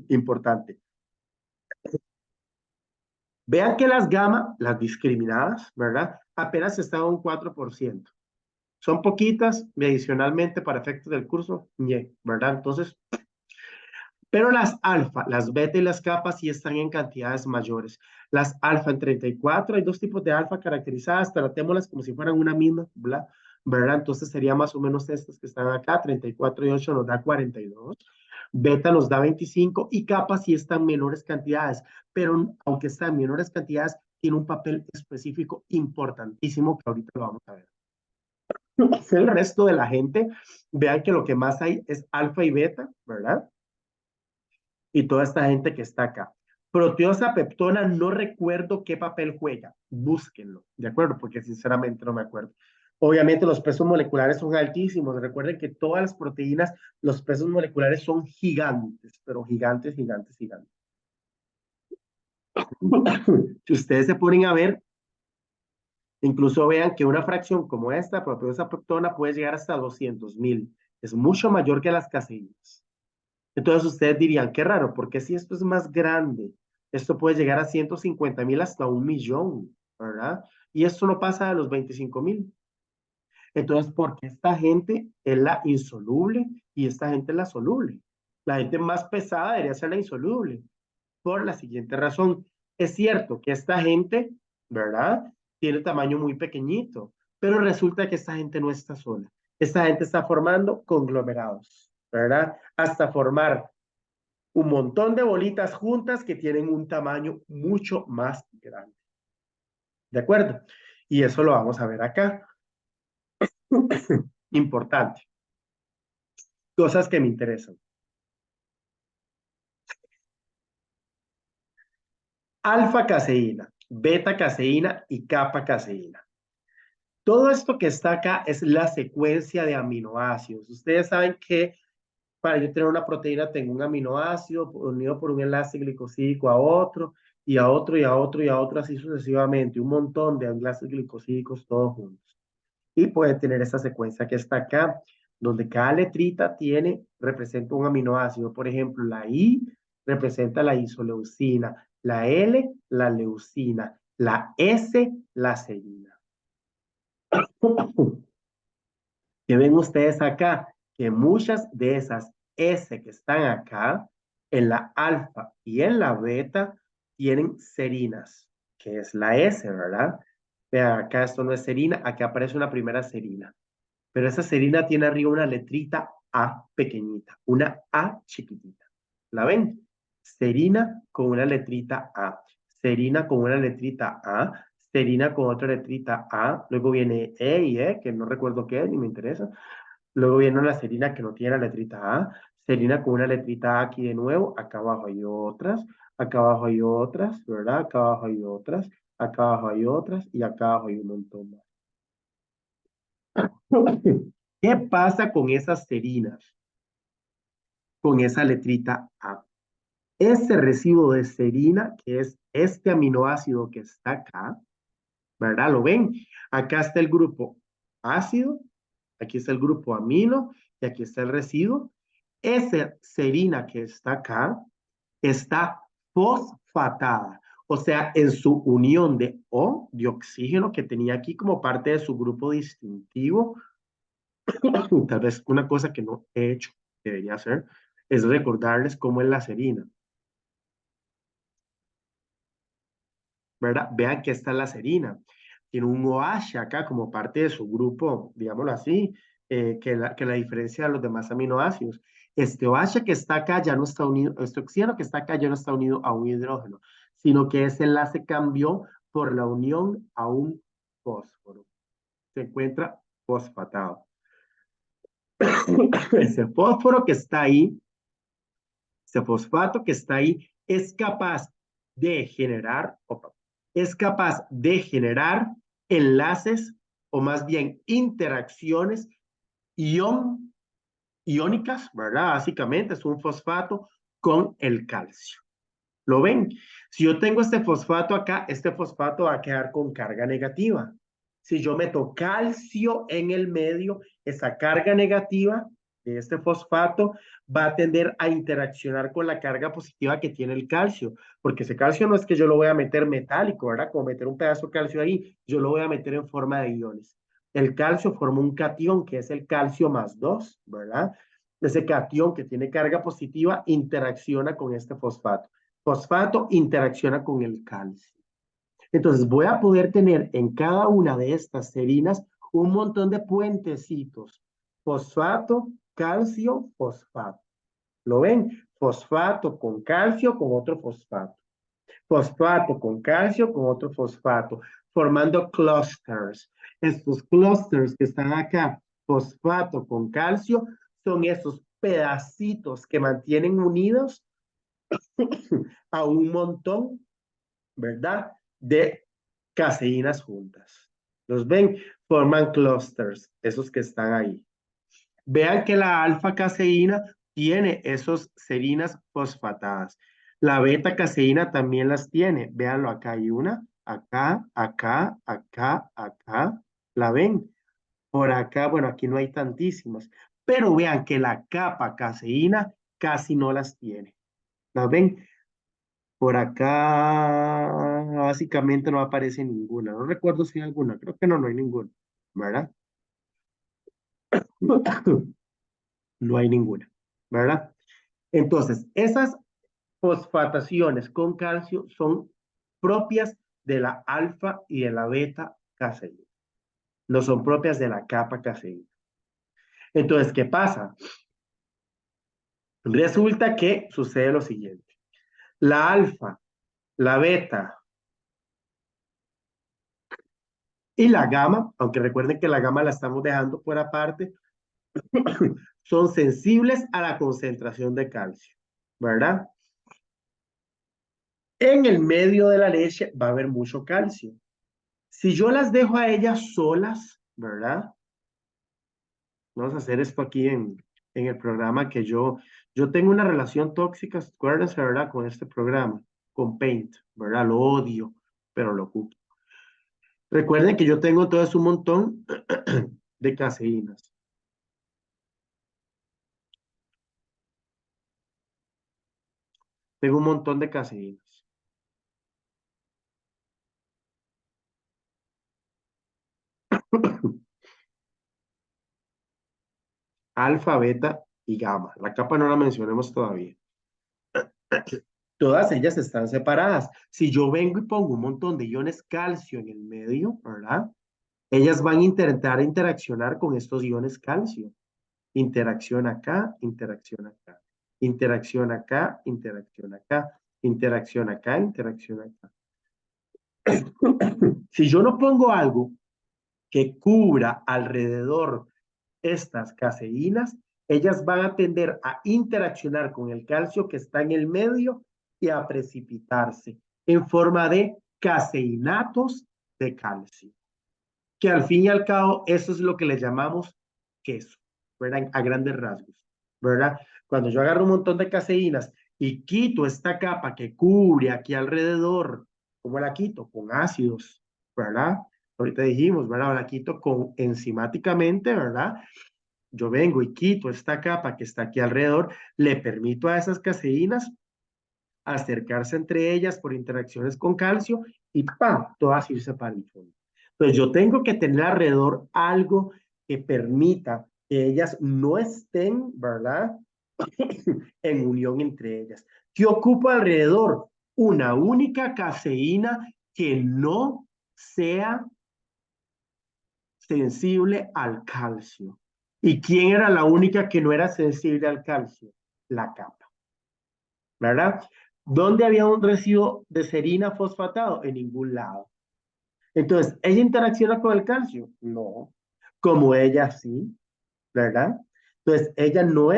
[SPEAKER 1] Importante. Vean que las gamma, las discriminadas, ¿verdad? Apenas están a un 4%. Son poquitas, y adicionalmente para efectos del curso, ¿verdad? Entonces, pero las alfa, las beta y las kappa sí están en cantidades mayores. Las alfa en 34, hay dos tipos de alfa caracterizadas, tratémoslas como si fueran una misma, ¿verdad? Entonces sería más o menos estas que están acá, 34 y 8 nos da 42. Beta nos da 25 y kappa sí están en menores cantidades, pero aunque están en menores cantidades, tiene un papel específico importantísimo que ahorita lo vamos a ver. El resto de la gente, vean que lo que más hay es alfa y beta, ¿verdad? Y toda esta gente que está acá. Proteosa peptona, no recuerdo qué papel juega. Búsquenlo, ¿de acuerdo? Porque sinceramente no me acuerdo. Obviamente los pesos moleculares son altísimos. Recuerden que todas las proteínas, los pesos moleculares son gigantes, pero gigantes, gigantes, gigantes. Si ustedes se ponen a ver, incluso vean que una fracción como esta, proteosa peptona, puede llegar hasta 200,000. es mucho mayor que las caseínas. Entonces ustedes dirían, qué raro, porque si esto es más grande, esto puede llegar a 150.000 hasta 1.000.000, ¿verdad? Y esto no pasa de los 25.000. Entonces, ¿por qué esta gente es la insoluble y esta gente es la soluble? La gente más pesada debería ser la insoluble, por la siguiente razón. Es cierto que esta gente, ¿verdad? Tiene tamaño muy pequeñito, pero resulta que esta gente no está sola. Esta gente está formando conglomerados, ¿verdad? Hasta formar un montón de bolitas juntas que tienen un tamaño mucho más grande. ¿De acuerdo? Y eso lo vamos a ver acá. Importante. Cosas que me interesan. Alfa caseína, beta caseína y capa caseína. Todo esto que está acá es la secuencia de aminoácidos. Ustedes saben que para yo tener una proteína tengo un aminoácido unido por un enlace glicosídico a otro y a otro y a otro y a otro así sucesivamente, un montón de enlaces glicosídicos todos juntos. Y puede tener esta secuencia que está acá, donde cada letrita representa un aminoácido. Por ejemplo, la I representa la isoleucina, la L, la leucina, la S, la serina. Que ven ustedes acá que muchas de esas S que están acá, en la alfa y en la beta, tienen serinas, que es la S, ¿verdad? Vean, acá esto no es serina, acá aparece una primera serina. Pero esa serina tiene arriba una letrita A pequeñita, una A chiquitita. ¿La ven? Serina con una letrita A, serina con una letrita A, serina con otra letrita A, luego viene E y E, que no recuerdo qué es, ni me interesa. Luego viene una serina que no tiene la letrita A, serina con una letrita A aquí de nuevo, acá abajo hay otras, acá abajo hay otras, ¿verdad? Acá abajo hay otras, acá abajo hay otras y acá abajo hay un montón más. ¿Qué pasa con esas serinas? Con esa letrita A. Ese residuo de serina, que es este aminoácido que está acá, ¿verdad? ¿Lo ven? Acá está el grupo ácido, aquí está el grupo amino y aquí está el residuo. Esa serina que está acá está fosfatada, o sea, en su unión de O, de oxígeno que tenía aquí como parte de su grupo distintivo. Tal vez una cosa que no he hecho, debería hacer, es recordarles cómo es la serina, ¿verdad? Vean que esta es la serina. Tiene un OH acá como parte de su grupo, digámoslo así, que la diferencia de los demás aminoácidos. Este OH que está acá ya no está unido, este oxígeno que está acá ya no está unido a un hidrógeno, sino que ese enlace cambió por la unión a un fósforo. Se encuentra fosfatado. Ese fósforo que está ahí, ese fosfato que está ahí, es capaz de generar, es capaz de generar enlaces o más bien interacciones ion, iónicas, ¿verdad? Básicamente es un fosfato con el calcio. ¿Lo ven? Si yo tengo este fosfato acá, este fosfato va a quedar con carga negativa. Si yo meto calcio en el medio, esa carga negativa de este fosfato va a tender a interaccionar con la carga positiva que tiene el calcio, porque ese calcio no es que yo lo voy a meter metálico, ¿verdad? Como meter un pedazo de calcio ahí, yo lo voy a meter en forma de iones. El calcio forma un catión, que es el calcio más 2, ¿verdad? Ese catión que tiene carga positiva interacciona con este fosfato. Fosfato interacciona con el calcio. Entonces voy a poder tener en cada una de estas serinas un montón de puentecitos. Fosfato, calcio, fosfato. ¿Lo ven? Fosfato con calcio con otro fosfato. Fosfato con calcio con otro fosfato, formando clusters. Estos clusters que están acá, fosfato con calcio, son esos pedacitos que mantienen unidos a un montón, ¿verdad? De caseínas juntas. ¿Los ven? Forman clusters, esos que están ahí. Vean que la alfa caseína tiene esos serinas fosfatadas. La beta caseína también las tiene. Véanlo, acá hay una, acá, acá, acá, acá. ¿La ven? Por acá, bueno, aquí no hay tantísimas, Pero vean que la capa caseína casi no las tiene. ¿Las ven? Por acá básicamente no aparece ninguna. No recuerdo si hay alguna. Creo que no, no hay ninguna. ¿Verdad? No hay ninguna. ¿Verdad? Entonces, esas fosfataciones con calcio son propias de la alfa y de la beta caseína. No son propias de la capa caseína. Entonces, ¿qué pasa? Resulta que sucede lo siguiente. La alfa, la beta y la gamma, aunque recuerden que la gamma la estamos dejando por aparte, son sensibles a la concentración de calcio, ¿verdad? En el medio de la leche va a haber mucho calcio. Si yo las dejo a ellas solas, ¿verdad? Vamos a hacer esto aquí en el programa que yo tengo una relación tóxica, acuérdense, ¿verdad? Con este programa, con Paint, ¿verdad? Lo odio, pero lo ocupo. Recuerden que yo tengo todo un montón de caseínas. Tengo un montón de caseínas. Alfa, beta y gamma. La capa no la mencionemos todavía. Todas ellas están separadas. Si yo vengo y pongo un montón de iones calcio en el medio, ¿verdad? Ellas van a intentar interaccionar con estos iones calcio. Interacción acá, interacción acá. Interacción acá, interacción acá. Interacción acá, interacción acá. Si yo no pongo algo que cubra alrededor estas caseínas, ellas van a tender a interaccionar con el calcio que está en el medio y a precipitarse en forma de caseinatos de calcio, que al fin y al cabo eso es lo que le llamamos queso, ¿verdad? A grandes rasgos, ¿verdad? Cuando yo agarro un montón de caseínas y quito esta capa que cubre aquí alrededor, ¿cómo la quito? Con ácidos, ¿verdad? Ahorita dijimos, ¿verdad? La quito con enzimáticamente, ¿verdad? Yo vengo y quito esta capa que está aquí alrededor, le permito a esas caseínas acercarse entre ellas por interacciones con calcio y ¡pam! Todas irse para el fondo. Entonces yo tengo que tener alrededor algo que permita que ellas no estén, ¿verdad? En unión entre ellas. ¿Qué ocupa alrededor? Una única caseína que no sea sensible al calcio. ¿Y quién era la única que no era sensible al calcio? La capa, ¿verdad? ¿Dónde había un residuo de serina fosfatado? En ningún lado. Entonces, ¿ella interacciona con el calcio? No. Como ella sí, ¿verdad? Entonces, ella no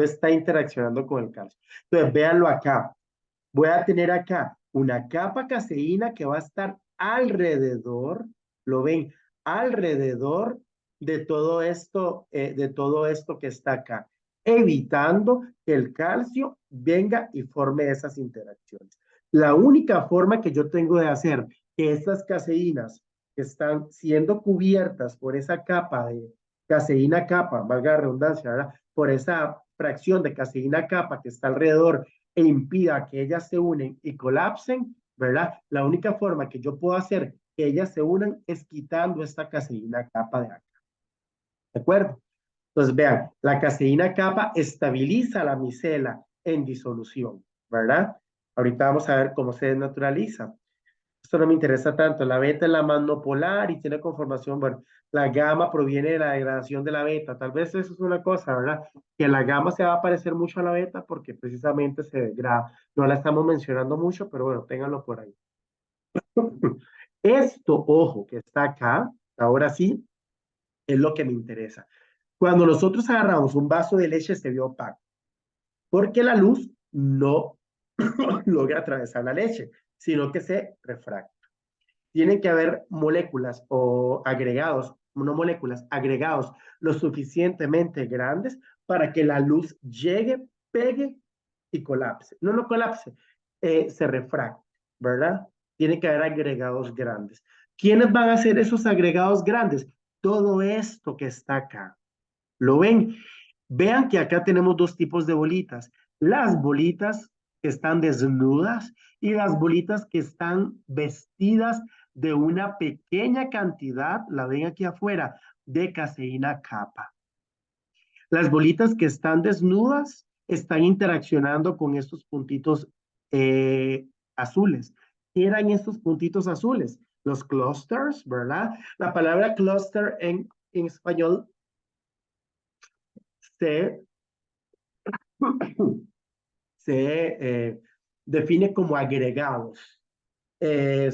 [SPEAKER 1] está interaccionando con el calcio. Entonces, véanlo acá. Voy a tener acá una capa caseína que va a estar alrededor, lo ven, alrededor de todo esto que está acá, evitando que el calcio venga y forme esas interacciones. La única forma que yo tengo de hacer que estas caseínas que están siendo cubiertas por esa capa de caseína capa, valga la redundancia, ¿verdad? Por esa fracción de caseína capa que está alrededor e impida que ellas se unen y colapsen, ¿verdad? La única forma que yo puedo hacer que ellas se unan es quitando esta caseína capa de acá. ¿De acuerdo? Entonces, vean, la caseína capa estabiliza la micela en disolución, ¿verdad? Ahorita vamos a ver cómo se desnaturaliza. Esto no me interesa tanto. La beta es la más no polar y tiene conformación, bueno, la gamma proviene de la degradación de la beta. Tal vez eso es una cosa, ¿verdad? Que la gamma se va a parecer mucho a la beta porque precisamente se degrada. No la estamos mencionando mucho, pero bueno, ténganlo por ahí. Esto, ojo, que está acá, ahora sí, es lo que me interesa. Cuando nosotros agarramos un vaso de leche se ve opaco, porque la luz no logra atravesar la leche, sino que se refracta. Tienen que haber moléculas o agregados, no moléculas, agregados lo suficientemente grandes para que la luz llegue, pegue y colapse. No, no colapse, se refracte, ¿verdad? Tiene que haber agregados grandes. ¿Quiénes van a ser esos agregados grandes? Todo esto que está acá. ¿Lo ven? Vean que acá tenemos dos tipos de bolitas. Las bolitas que están desnudas y las bolitas que están vestidas de una pequeña cantidad, la ven aquí afuera, de caseína kappa. Las bolitas que están desnudas están interaccionando con estos puntitos azules. ¿Qué eran estos puntitos azules? Los clusters, ¿verdad? La palabra cluster en español se, se define como agregados.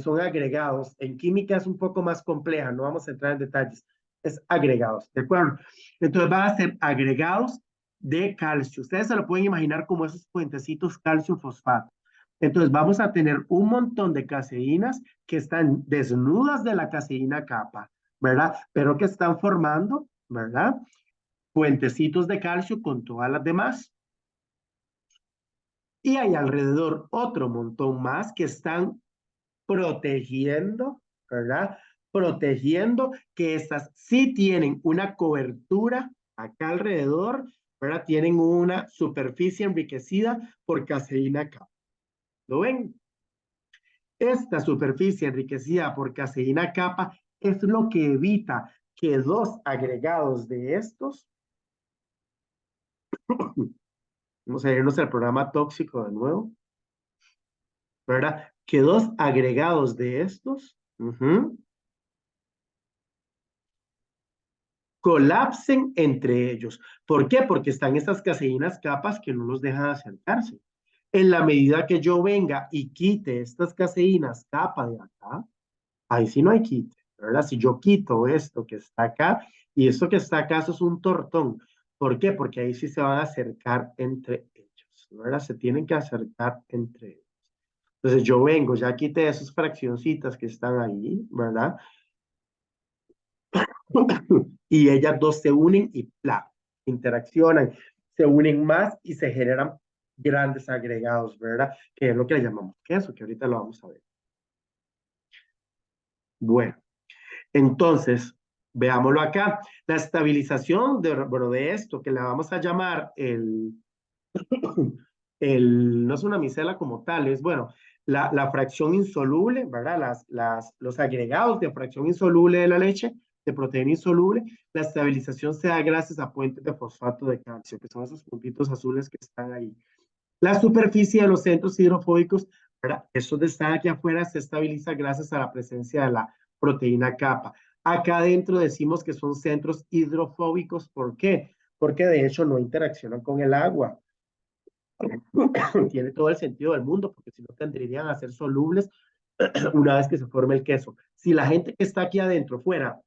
[SPEAKER 1] Son agregados. En química es un poco más compleja, no vamos a entrar en detalles. Es agregados, ¿de acuerdo? Entonces van a ser agregados de calcio. Ustedes se lo pueden imaginar como esos puentecitos calcio-fosfato. Entonces vamos a tener un montón de caseínas que están desnudas de la caseína kappa, ¿verdad? Pero que están formando, ¿verdad? Puentecitos de calcio con todas las demás. Y hay alrededor otro montón más que están protegiendo, ¿verdad? Protegiendo que estas sí tienen una cobertura acá alrededor, ¿verdad? Tienen una superficie enriquecida por caseína K. ¿Lo ven? Esta superficie enriquecida por caseína kappa es lo que evita que dos agregados de estos, vamos a irnos al programa tóxico de nuevo, ¿verdad? Que dos agregados de estos colapsen entre ellos. ¿Por qué? Porque están estas caseínas capas que no los dejan acercarse. En la medida que yo venga y quite estas caseínas capa de acá, ahí sí no hay quite, ¿verdad? Si yo quito esto que está acá y esto que está acá, eso es un tortón. ¿Por qué? Porque ahí sí se van a acercar entre ellos, ¿verdad? Se tienen que acercar entre ellos. Entonces yo vengo, ya quité esas fraccioncitas que están ahí, ¿verdad? Y ellas dos se unen y ¡plá! Interaccionan, se unen más y se generan grandes agregados, ¿verdad? Que es lo que le llamamos queso, que ahorita lo vamos a ver. Bueno, entonces, veámoslo acá. La estabilización bueno, de esto, que le vamos a llamar no es una micela como tal, es, bueno, la fracción insoluble, ¿verdad? Los agregados de fracción insoluble de la leche, de proteína insoluble, la estabilización se da gracias a puentes de fosfato de calcio, que son esos puntitos azules que están ahí. La superficie de los centros hidrofóbicos, ¿verdad? Eso de estar aquí afuera se estabiliza gracias a la presencia de la proteína kappa. Acá adentro decimos que son centros hidrofóbicos, ¿por qué? Porque de hecho no interaccionan con el agua. Tiene todo el sentido del mundo, porque si no tendrían a ser solubles una vez que se forme el queso. Si la gente que está aquí adentro fuera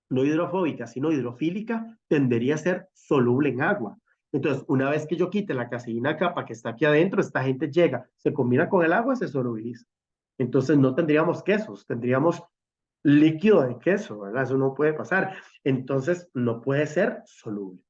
[SPEAKER 1] no hidrofóbica, sino hidrofílica, tendería a ser soluble en agua. Entonces, una vez que yo quite la caseína capa que está aquí adentro, esta gente llega, se combina con el agua y se solubiliza. Entonces, no tendríamos quesos, tendríamos líquido de queso, ¿verdad? Eso no puede pasar. Entonces, no puede ser soluble.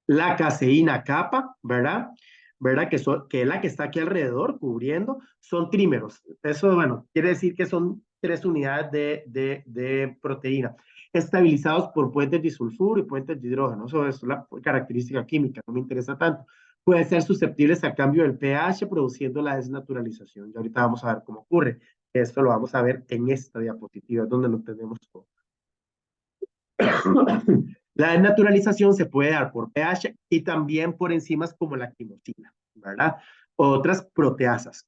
[SPEAKER 1] La caseína capa, ¿verdad? ¿Verdad? Que es la que está aquí alrededor cubriendo, son trímeros. Eso, bueno, quiere decir que son 3 unidades de proteína, estabilizados por puentes disulfuro y puentes de hidrógeno. Eso es la característica química, no me interesa tanto. Pueden ser susceptibles a cambio del pH, produciendo la desnaturalización. Y ahorita vamos a ver cómo ocurre. Esto lo vamos a ver en esta diapositiva, donde lo tenemos todo. La desnaturalización se puede dar por pH y también por enzimas como la quimosina, ¿verdad? Otras proteasas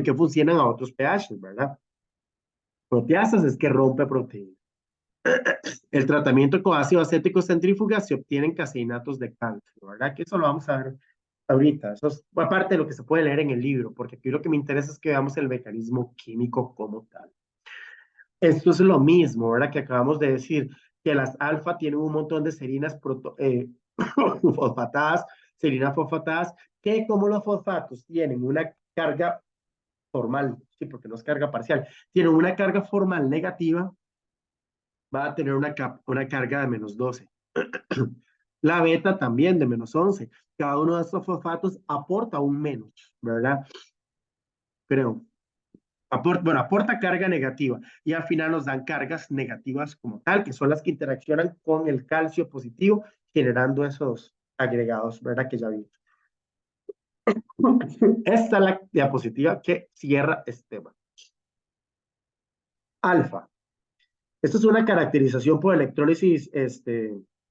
[SPEAKER 1] que funcionan a otros pH, ¿verdad? Proteasas es que rompe proteína. El tratamiento con ácido acético centrífuga se obtienen caseinatos de calcio, ¿verdad? Que eso lo vamos a ver ahorita. Eso es aparte de lo que se puede leer en el libro, porque aquí lo que me interesa es que veamos el mecanismo químico como tal. Esto es lo mismo, ¿verdad? Que acabamos de decir, que las alfa tienen un montón de serinas fosfatadas, serinas fosfatadas, que como los fosfatos tienen una carga formal, sí, porque no es carga parcial, tienen una carga formal negativa, va a tener una carga de -12. La beta también de -11. Cada uno de estos fosfatos aporta un menos, ¿verdad? Creo. Aporta carga negativa y al final nos dan cargas negativas como tal, que son las que interaccionan con el calcio positivo, generando esos agregados, ¿verdad? Que ya vimos. Esta es la diapositiva que cierra este tema. Alfa. Esto es una caracterización por electrólisis,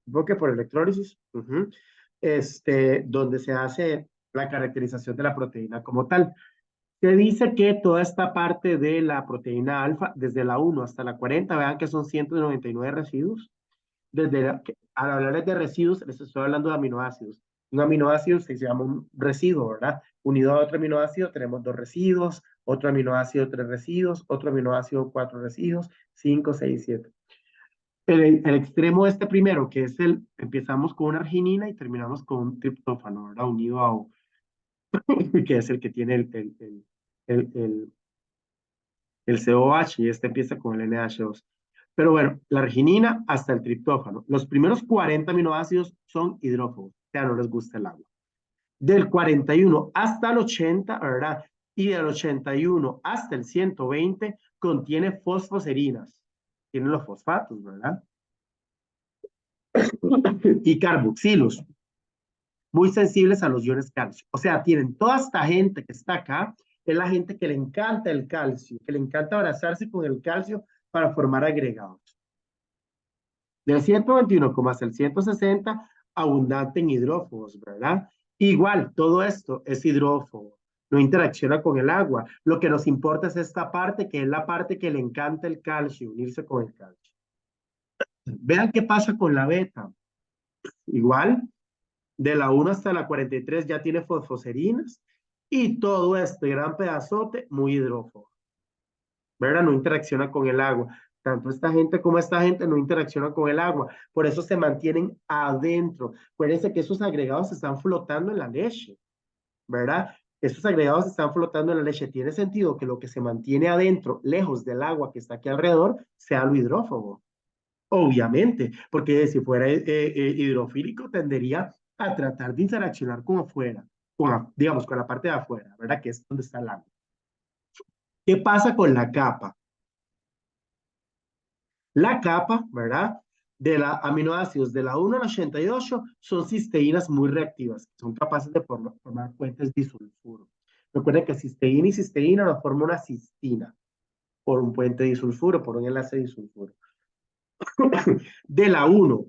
[SPEAKER 1] supongo que por electrólisis, donde se hace la caracterización de la proteína como tal. Se dice que toda esta parte de la proteína alfa, desde la 1 hasta la 40, vean que son 199 residuos. Al hablar de residuos, les estoy hablando de aminoácidos. Un aminoácido se llama un residuo, ¿verdad? Unido a otro aminoácido tenemos 2 residuos, otro aminoácido 3 residuos, otro aminoácido 4 residuos, 5, 6, 7. El extremo de este primero, que es empezamos con una arginina y terminamos con un triptófano, ¿verdad? Unido a, que es el que tiene el, el COH y este empieza con el NH2. Pero bueno, la arginina hasta el triptófano. Los primeros 40 aminoácidos son hidrófobos, o sea, no les gusta el agua. Del 41 hasta el 80, ¿verdad? Y del 81 hasta el 120 contiene fosfoserinas. Tienen los fosfatos, ¿verdad? Y carboxilos, muy sensibles a los iones calcio. O sea, tienen toda esta gente que está acá, es la gente que le encanta el calcio, que le encanta abrazarse con el calcio para formar agregados. Del 121 como hasta el 160, abundante en hidrófobos, ¿verdad? Igual, todo esto es hidrófobo, no interacciona con el agua. Lo que nos importa es esta parte, que es la parte que le encanta el calcio, unirse con el calcio. Vean qué pasa con la beta. Igual, de la 1 hasta la 43 ya tiene fosfoserinas y todo este gran pedazote muy hidrófobo, ¿verdad? No interacciona con el agua. Tanto esta gente como esta gente no interacciona con el agua. Por eso se mantienen adentro. Acuérdense que esos agregados están flotando en la leche, ¿verdad? Estos agregados están flotando en la leche. Tiene sentido que lo que se mantiene adentro, lejos del agua que está aquí alrededor, sea lo hidrófobo. Obviamente, porque si fuera hidrofílico tendería a tratar de interaccionar con afuera, digamos, con la parte de afuera, ¿verdad? Que es donde está el agua. ¿Qué pasa con la capa? La capa, ¿verdad? De los aminoácidos de la 1 a la 88 son cisteínas muy reactivas, son capaces de formar puentes disulfuro. Recuerden que cisteína y cisteína nos forman una cistina por un puente disulfuro, por un enlace disulfuro. De la 1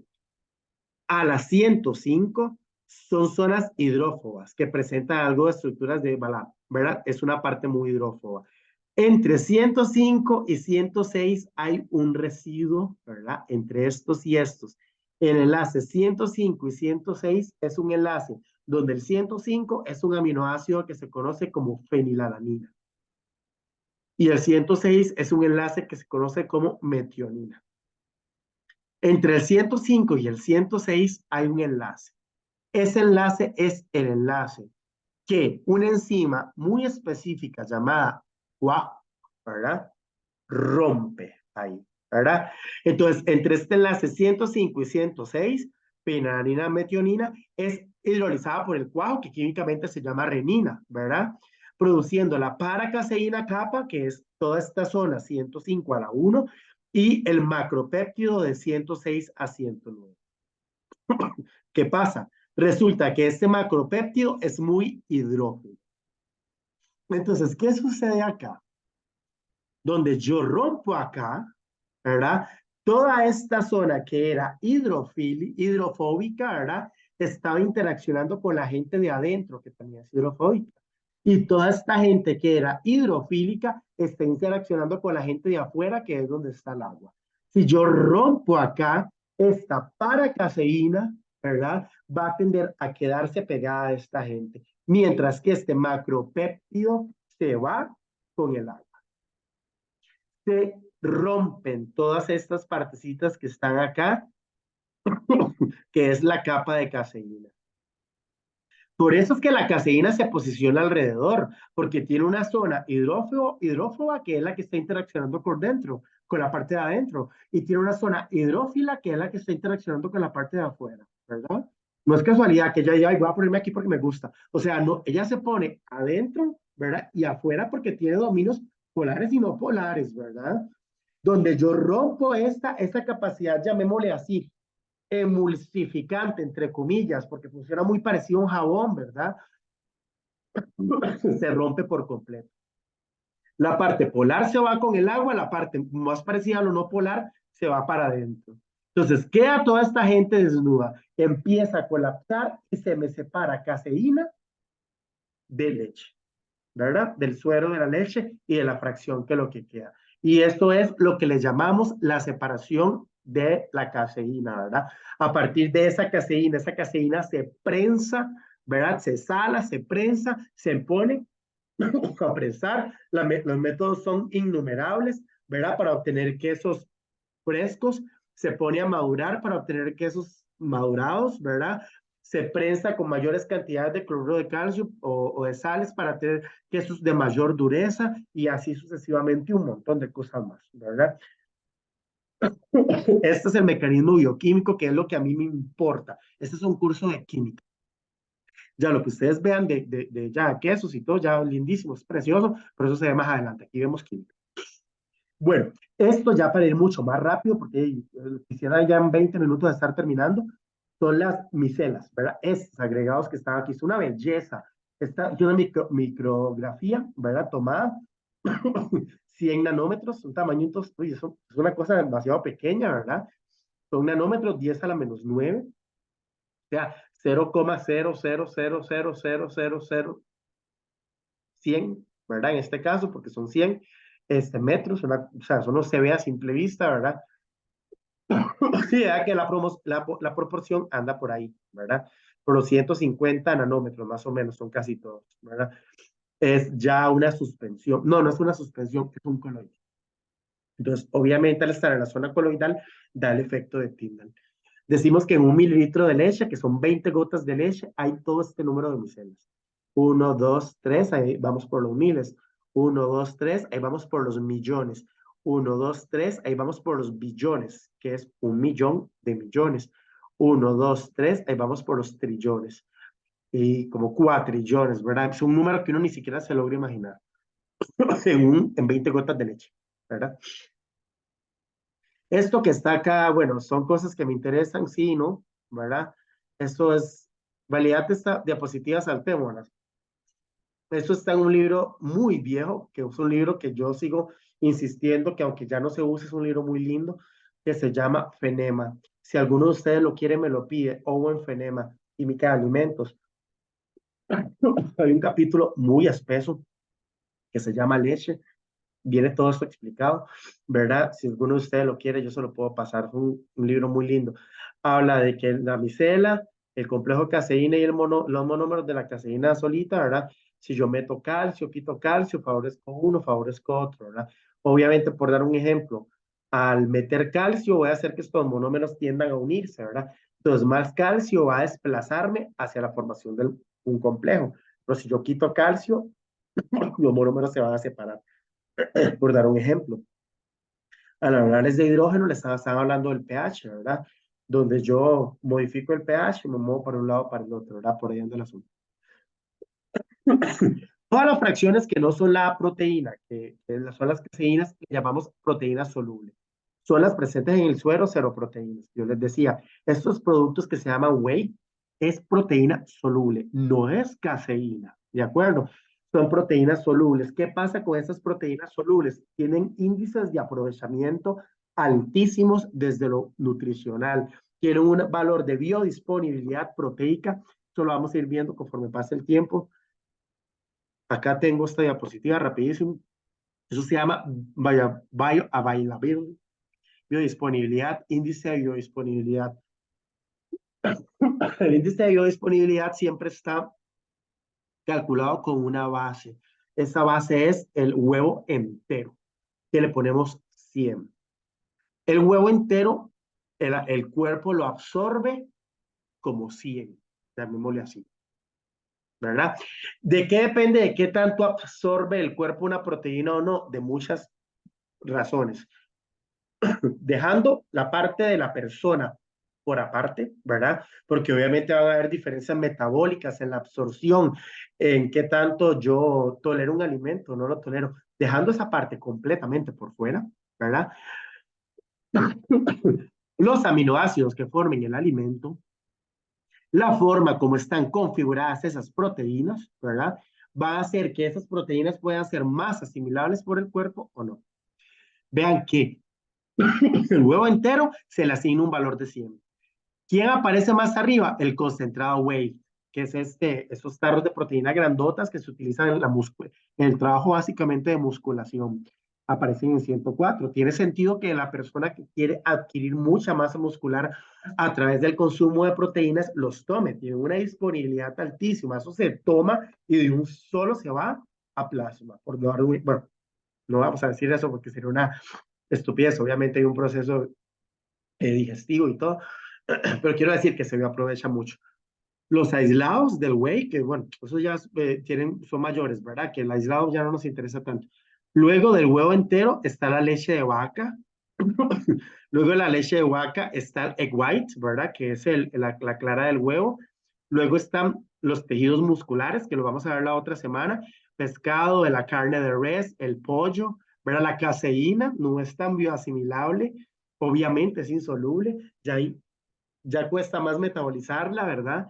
[SPEAKER 1] a la 105 son zonas hidrófobas que presentan algo de estructuras de Balá, ¿verdad? Es una parte muy hidrófoba. Entre 105 y 106 hay un residuo, ¿verdad? Entre estos y estos. El enlace 105 y 106 es un enlace donde el 105 es un aminoácido que se conoce como fenilalanina. Y el 106 es un enlace que se conoce como metionina. Entre el 105 y el 106 hay un enlace. Ese enlace es el enlace que una enzima muy específica llamada QUA, ¿verdad? Rompe ahí, ¿verdad? Entonces, entre este enlace 105 y 106, fenilalanina metionina es hidrolizada por el cuajo, que químicamente se llama renina, ¿verdad? Produciendo la paracaseína capa, que es toda esta zona 105 a la 1, y el macropéptido de 106 a 109. ¿Qué pasa? Resulta que este macropéptido es muy hidrófilo. Entonces, ¿qué sucede acá? Donde yo rompo acá, ¿verdad? Toda esta zona que era hidrofóbica, ¿verdad? Estaba interaccionando con la gente de adentro, que también es hidrofóbica. Y toda esta gente que era hidrofílica está interaccionando con la gente de afuera, que es donde está el agua. Si yo rompo acá, esta paracaseína, ¿verdad? Va a tender a quedarse pegada a esta gente, mientras que este macropéptido se va con el agua. Se rompen todas estas partecitas que están acá, que es la capa de caseína. Por eso es que la caseína se posiciona alrededor, porque tiene una zona hidrófoba, que es la que está interaccionando por dentro, con la parte de adentro, y tiene una zona hidrófila, que es la que está interaccionando con la parte de afuera, ¿verdad? No es casualidad que ella ya voy a ponerme aquí porque me gusta. O sea, no, ella se pone adentro, ¿verdad? Y afuera porque tiene dominios polares y no polares, ¿verdad? Donde yo rompo esta capacidad, llamémosle así, emulsificante, entre comillas, porque funciona muy parecido a un jabón, ¿verdad? Se rompe por completo. La parte polar se va con el agua, la parte más parecida a lo no polar se va para adentro. Entonces, queda toda esta gente desnuda, empieza a colapsar y se me separa caseína de leche, ¿verdad? Del suero de la leche y de la fracción que es lo que queda. Y esto es lo que le llamamos la separación de la caseína, ¿verdad? A partir de esa caseína se prensa, ¿verdad? Se sala, se prensa, se pone a prensar. Los métodos son innumerables, ¿verdad? Para obtener quesos frescos, se pone a madurar para obtener quesos madurados, ¿verdad? Se prensa con mayores cantidades de cloruro de calcio o de sales para tener quesos de mayor dureza y así sucesivamente un montón de cosas más, ¿verdad? Este es el mecanismo bioquímico que es lo que a mí me importa. Este es un curso de química. Ya lo que ustedes vean de ya quesos y todo, ya lindísimo, es precioso, pero eso se ve más adelante. Aquí vemos química. Bueno, esto ya para ir mucho más rápido, porque quisiera ya en 20 minutos estar terminando, son las micelas, ¿verdad? Estos agregados que están aquí, es una belleza. Esta es una micrografía, ¿verdad? Tomada 100 nanómetros, un tamaño, entonces, uy, eso es una cosa demasiado pequeña, ¿verdad? Son nanómetros 10 a la menos 9, o sea, 0,00000000100, ¿verdad? En este caso, porque son 100 metros, o sea, eso no se ve a simple vista, ¿verdad? Sí, ¿verdad? Que la proporción anda por ahí, ¿verdad? Por los 150 nanómetros, más o menos, son casi todos, ¿verdad? Es ya una suspensión. No, no es una suspensión, es un coloide. Entonces, obviamente, al estar en la zona coloidal, da el efecto de Tyndall. Decimos que en 1 mililitro de leche, que son 20 gotas de leche, hay todo este número de micelas. 1, 2, 3, ahí vamos por los miles. 1, 2, 3, ahí vamos por los millones. 1, 2, 3, ahí vamos por los billones, que es 1 millón de millones. 1, 2, 3, ahí vamos por los trillones. Y como cuatrillones, ¿verdad? Es un número que uno ni siquiera se logra imaginar en 20 gotas de leche, ¿verdad? Esto que está acá, bueno, son cosas que me interesan, sí, ¿no? ¿Verdad? Esto es, validate esta diapositiva, saltémonos. Esto está en un libro muy viejo, que es un libro que yo sigo insistiendo que aunque ya no se use, es un libro muy lindo, que se llama Fenema. Si alguno de ustedes lo quiere, me lo pide. Owen Fenema, Química de Alimentos. Hay un capítulo muy espeso que se llama Leche. Viene todo esto explicado, ¿verdad? Si alguno de ustedes lo quiere, yo se lo puedo pasar. Es un libro muy lindo. Habla de que la micela, el complejo caseína y los monómeros de la caseína solita, ¿verdad? Si yo meto calcio, quito calcio, favorezco uno, favorezco otro, ¿verdad? Obviamente, por dar un ejemplo, al meter calcio voy a hacer que estos monómeros tiendan a unirse, ¿verdad? Entonces, más calcio va a desplazarme hacia la formación de un complejo. Pero si yo quito calcio, los monómeros se van a separar, por dar un ejemplo. Al hablarles de hidrógeno, les estaba hablando del pH, ¿verdad? Donde yo modifico el pH y me muevo para un lado para el otro, ¿verdad? Por ahí anda el asunto. Todas las fracciones que no son la proteína, que son las caseínas, que llamamos proteínas solubles. Son las presentes en el suero, seroproteínas. Yo les decía, estos productos que se llaman whey es proteína soluble, no es caseína, ¿de acuerdo? Son proteínas solubles. ¿Qué pasa con esas proteínas solubles? Tienen índices de aprovechamiento altísimos desde lo nutricional. Tienen un valor de biodisponibilidad proteica. Esto lo vamos a ir viendo conforme pase el tiempo. Acá tengo esta diapositiva rapidísimo. Eso se llama bioavailability, biodisponibilidad, índice de biodisponibilidad. El índice de biodisponibilidad siempre está calculado con una base. Esa base es el huevo entero, que le ponemos 100. El huevo entero, el cuerpo lo absorbe como 100, llamémosle así, ¿verdad? ¿De qué depende de qué tanto absorbe el cuerpo una proteína o no? De muchas razones. Dejando la parte de la persona, por aparte, ¿verdad? Porque obviamente van a haber diferencias metabólicas en la absorción, en qué tanto yo tolero un alimento, no lo tolero, dejando esa parte completamente por fuera, ¿verdad? Los aminoácidos que formen el alimento, la forma como están configuradas esas proteínas, ¿verdad? Va a hacer que esas proteínas puedan ser más asimilables por el cuerpo o no. Vean que el huevo entero se le asigna un valor de 100. ¿Quién aparece más arriba? El concentrado whey, que es esos tarros de proteína grandotas que se utilizan en el trabajo básicamente de musculación. Aparecen en 104. Tiene sentido que la persona que quiere adquirir mucha masa muscular a través del consumo de proteínas los tome. Tiene una disponibilidad altísima. Eso se toma y de un solo se va a plasma. Bueno, no vamos a decir eso porque sería una estupidez. Obviamente hay un proceso digestivo y todo, pero quiero decir que se aprovecha mucho. Los aislados del whey, que bueno, esos ya son mayores, ¿verdad? Que el aislado ya no nos interesa tanto. Luego del huevo entero está la leche de vaca. Luego de la leche de vaca está el egg white, ¿verdad? Que es la clara del huevo. Luego están los tejidos musculares, que lo vamos a ver la otra semana. Pescado, de la carne de res, el pollo, ¿verdad? La caseína no es tan bioasimilable, obviamente es insoluble, ya cuesta más metabolizarla, ¿verdad?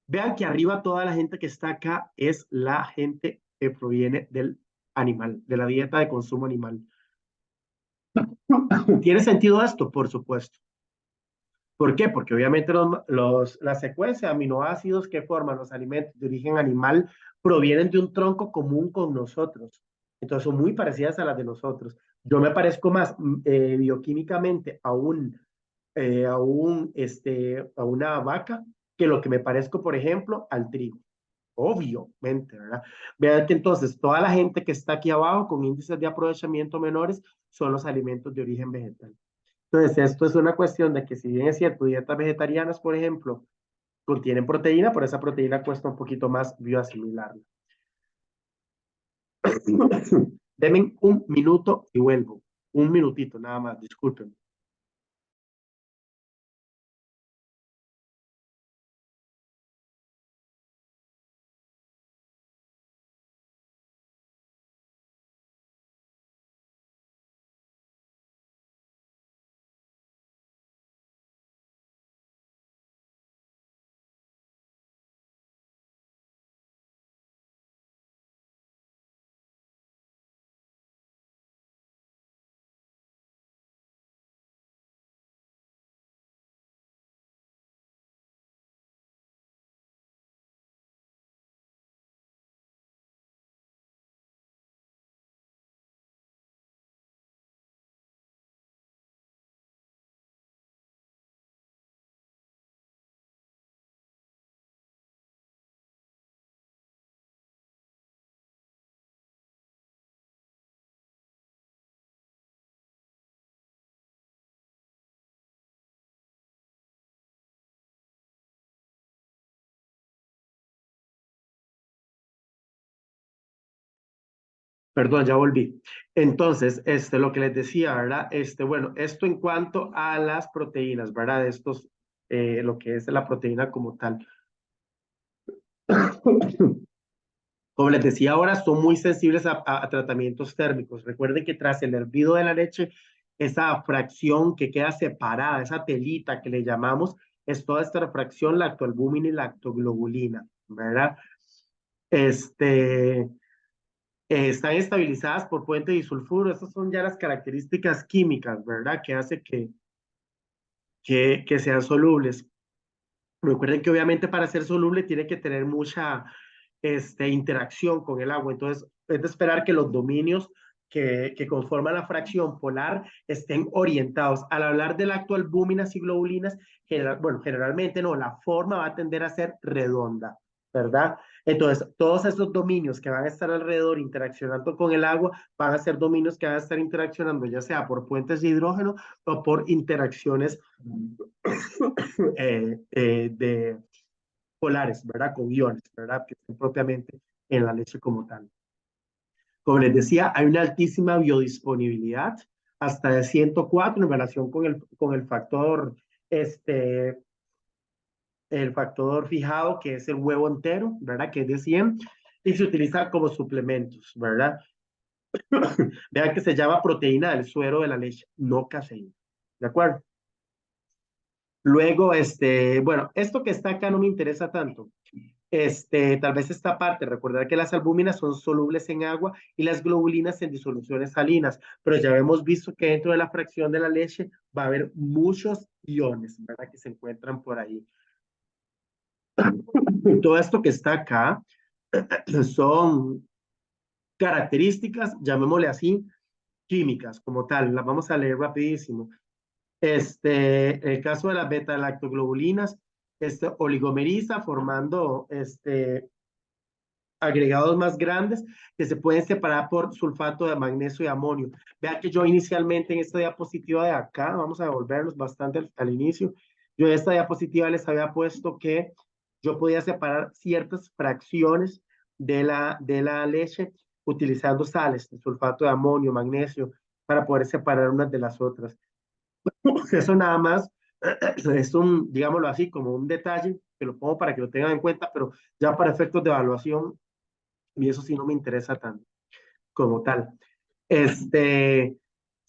[SPEAKER 1] Vean que arriba toda la gente que está acá es la gente que proviene del animal, de la dieta de consumo animal. ¿Tiene sentido esto? Por supuesto. ¿Por qué? Porque obviamente la secuencia de aminoácidos que forman los alimentos de origen animal provienen de un tronco común con nosotros. Entonces son muy parecidas a las de nosotros. Yo me parezco más bioquímicamente a una vaca que lo que me parezco, por ejemplo, al trigo. Obviamente, ¿verdad? Vean que entonces toda la gente que está aquí abajo con índices de aprovechamiento menores son los alimentos de origen vegetal. Entonces, esto es una cuestión de que si bien es cierto, dietas vegetarianas, por ejemplo, contienen proteína, pero esa proteína cuesta un poquito más bioasimilarla. Denme un minuto y vuelvo. Un minutito nada más, disculpen. Perdón, ya volví. Entonces, lo que les decía, ¿verdad? Bueno, esto en cuanto a las proteínas, ¿verdad? Lo que es la proteína como tal. Como les decía ahora, son muy sensibles a tratamientos térmicos. Recuerden que tras el hervido de la leche, esa fracción que queda separada, esa telita que le llamamos, es toda esta fracción lactoalbúmina y lactoglobulina, ¿verdad? Este, están estabilizadas por puente disulfuro. Esas son ya las características químicas, ¿verdad? Que hace que sean solubles. Recuerden que obviamente para ser soluble tiene que tener mucha interacción con el agua. Entonces, es de esperar que los dominios que conforman la fracción polar estén orientados. Al hablar de lactoalbúminas y globulinas, generalmente no, la forma va a tender a ser redonda, ¿verdad? Entonces, todos esos dominios que van a estar alrededor interaccionando con el agua van a ser dominios que van a estar interaccionando ya sea por puentes de hidrógeno o por interacciones de polares, ¿verdad? Con iones, ¿verdad? Que están propiamente en la leche como tal. Como les decía, hay una altísima biodisponibilidad, hasta de 104 en relación con el factor el factor fijado, que es el huevo entero, ¿verdad? Que es de 100, y se utiliza como suplementos, ¿verdad? Vean que se llama proteína del suero de la leche, no caseína, ¿de acuerdo? Luego, bueno, esto que está acá no me interesa tanto. Tal vez esta parte, recordar que las albúminas son solubles en agua y las globulinas en disoluciones salinas, pero ya hemos visto que dentro de la fracción de la leche va a haber muchos iones, ¿verdad? Que se encuentran por ahí. Todo esto que está acá son características, llamémosle así, químicas como tal. Las vamos a leer rapidísimo. El caso de las beta-lactoglobulinas, oligomeriza formando agregados más grandes que se pueden separar por sulfato de magnesio y amonio. Vean que yo inicialmente en esta diapositiva de acá, vamos a devolvernos bastante al inicio, yo en esta diapositiva les había puesto que yo podía separar ciertas fracciones de la leche utilizando sales, sulfato de amonio, magnesio, para poder separar unas de las otras. Eso nada más es un, digámoslo así, como un detalle, que lo pongo para que lo tengan en cuenta, pero ya para efectos de evaluación y eso sí no me interesa tanto como tal. Este,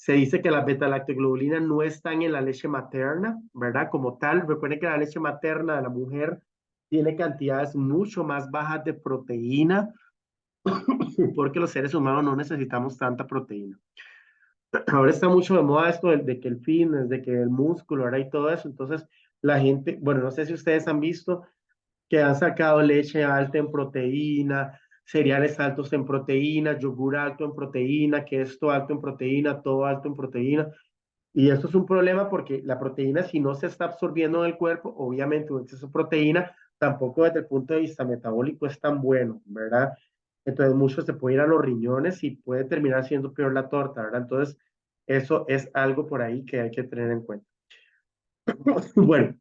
[SPEAKER 1] Se dice que las beta-lactoglobulinas no están en la leche materna, ¿verdad? Como tal, recuerden que la leche materna de la mujer tiene cantidades mucho más bajas de proteína, porque los seres humanos no necesitamos tanta proteína. Ahora está mucho de moda esto de que el fitness, de que el músculo, ¿verdad? Y todo eso. Entonces, la gente, bueno, no sé si ustedes han visto que han sacado leche alta en proteína, cereales altos en proteína, yogur alto en proteína, queso alto en proteína, todo alto en proteína. Y esto es un problema porque la proteína, si no se está absorbiendo en el cuerpo, obviamente un exceso de proteína, tampoco desde el punto de vista metabólico es tan bueno, ¿verdad? Entonces, mucho se puede ir a los riñones y puede terminar siendo peor la torta, ¿verdad? Entonces, eso es algo por ahí que hay que tener en cuenta. Bueno,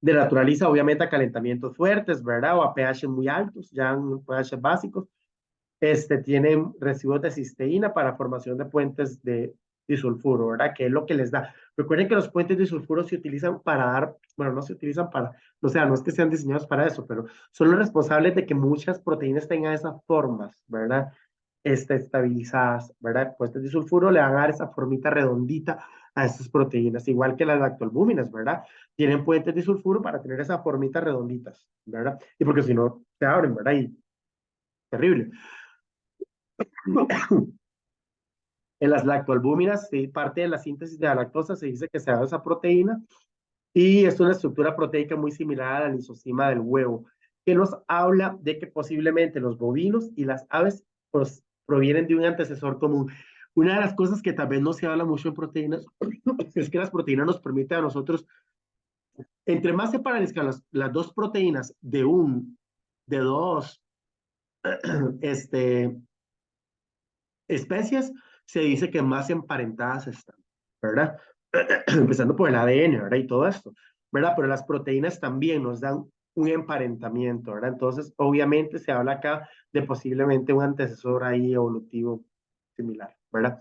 [SPEAKER 1] denaturaliza obviamente a calentamientos fuertes, ¿verdad? O a pH muy altos, ya en pH básicos. Tienen residuos de cisteína para formación de puentes de disulfuro, ¿verdad? Que es lo que les da. Recuerden que los puentes de disulfuro se utilizan para dar, bueno, no se utilizan para, o sea, no es que sean diseñados para eso, pero son los responsables de que muchas proteínas tengan esas formas, ¿verdad? Estabilizadas, ¿verdad? Puentes de disulfuro le van a dar esa formita redondita a esas proteínas, igual que las lactoalbúminas, ¿verdad? Tienen puentes de sulfuro para tener esas formitas redonditas, ¿verdad? Y porque si no, se abren, ¿verdad? Y terrible. En las lactoalbúminas, parte de la síntesis de la lactosa se dice que se da esa proteína y es una estructura proteica muy similar a la lisocima del huevo, que nos habla de que posiblemente los bovinos y las aves pues, provienen de un antecesor común. Una de las cosas que tal vez no se habla mucho en proteínas es que las proteínas nos permiten a nosotros, entre más se parezcan las dos proteínas de dos este, especies, se dice que más emparentadas están, ¿verdad? Empezando por el ADN, ¿verdad? Y todo esto, ¿verdad? Pero las proteínas también nos dan un emparentamiento, ¿verdad? Entonces, obviamente se habla acá de posiblemente un antecesor ahí evolutivo similar, ¿verdad?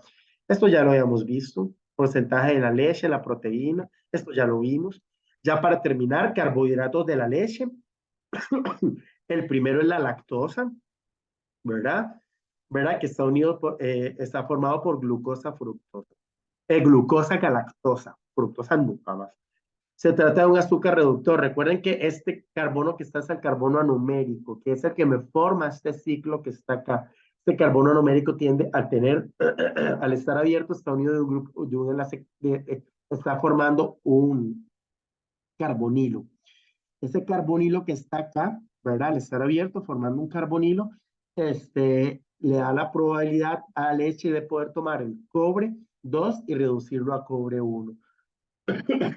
[SPEAKER 1] Esto ya lo habíamos visto, porcentaje de la leche, la proteína, esto ya lo vimos. Ya para terminar, carbohidratos de la leche. El primero es la lactosa, ¿verdad? ¿Verdad? Que está unido está formado por glucosa, fructosa. Glucosa, galactosa, fructosa nunca más. Se trata de un azúcar reductor. Recuerden que este carbono que está es el carbono anomérico, que es el que me forma este ciclo que está acá. Este carbono anomérico tiende a tener, al estar abierto, está unido de un grupo, de un enlace, está formando un carbonilo. Ese carbonilo que está acá, ¿verdad? Al estar abierto, formando un carbonilo, le da la probabilidad a la leche de poder tomar el cobre 2 y reducirlo a cobre 1.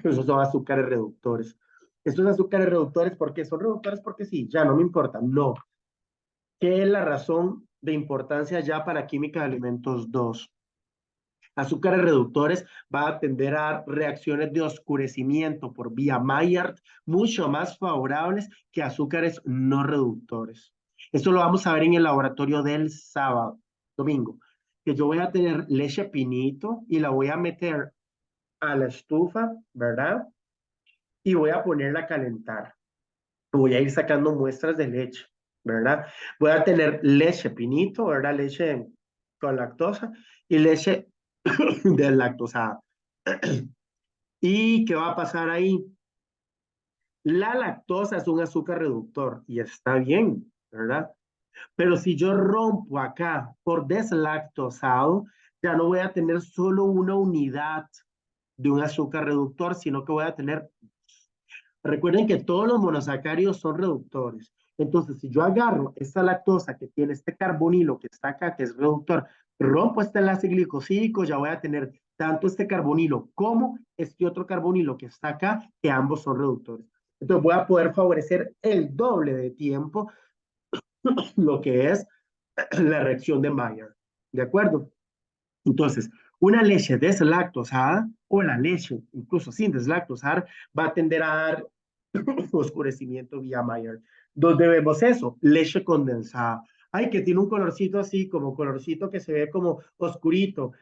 [SPEAKER 1] Esos son azúcares reductores. Estos azúcares reductores, ¿por qué? Son reductores porque sí, ya no me importa. No. ¿Qué es la razón de importancia ya para química de alimentos 2? Azúcares reductores va a tender a reacciones de oscurecimiento por vía Maillard mucho más favorables que azúcares no reductores. Esto lo vamos a ver en el laboratorio del sábado, domingo, que yo voy a tener leche pinito y la voy a meter a la estufa, ¿verdad? y voy a ponerla a calentar. Voy a ir sacando muestras de leche, ¿verdad? Voy a tener leche pinito, ¿verdad? Leche con lactosa y leche deslactosada. ¿Y qué va a pasar ahí? La lactosa es un azúcar reductor y está bien, ¿verdad? Pero si yo rompo acá por deslactosado, ya no voy a tener solo una unidad de un azúcar reductor, sino que voy a tener. Recuerden que todos los monosacáridos son reductores. Entonces, si yo agarro esta lactosa que tiene este carbonilo que está acá, que es reductor, rompo este enlace glicosídico, ya voy a tener tanto este carbonilo como este otro carbonilo que está acá, que ambos son reductores. Entonces, voy a poder favorecer el doble de tiempo lo que es la reacción de Maillard. ¿De acuerdo? Entonces, una leche deslactosada o la leche, incluso sin deslactosar, va a tender a dar oscurecimiento vía Maillard. ¿Dónde vemos eso? Leche condensada. Ay, que tiene un colorcito así, como colorcito que se ve como oscurito.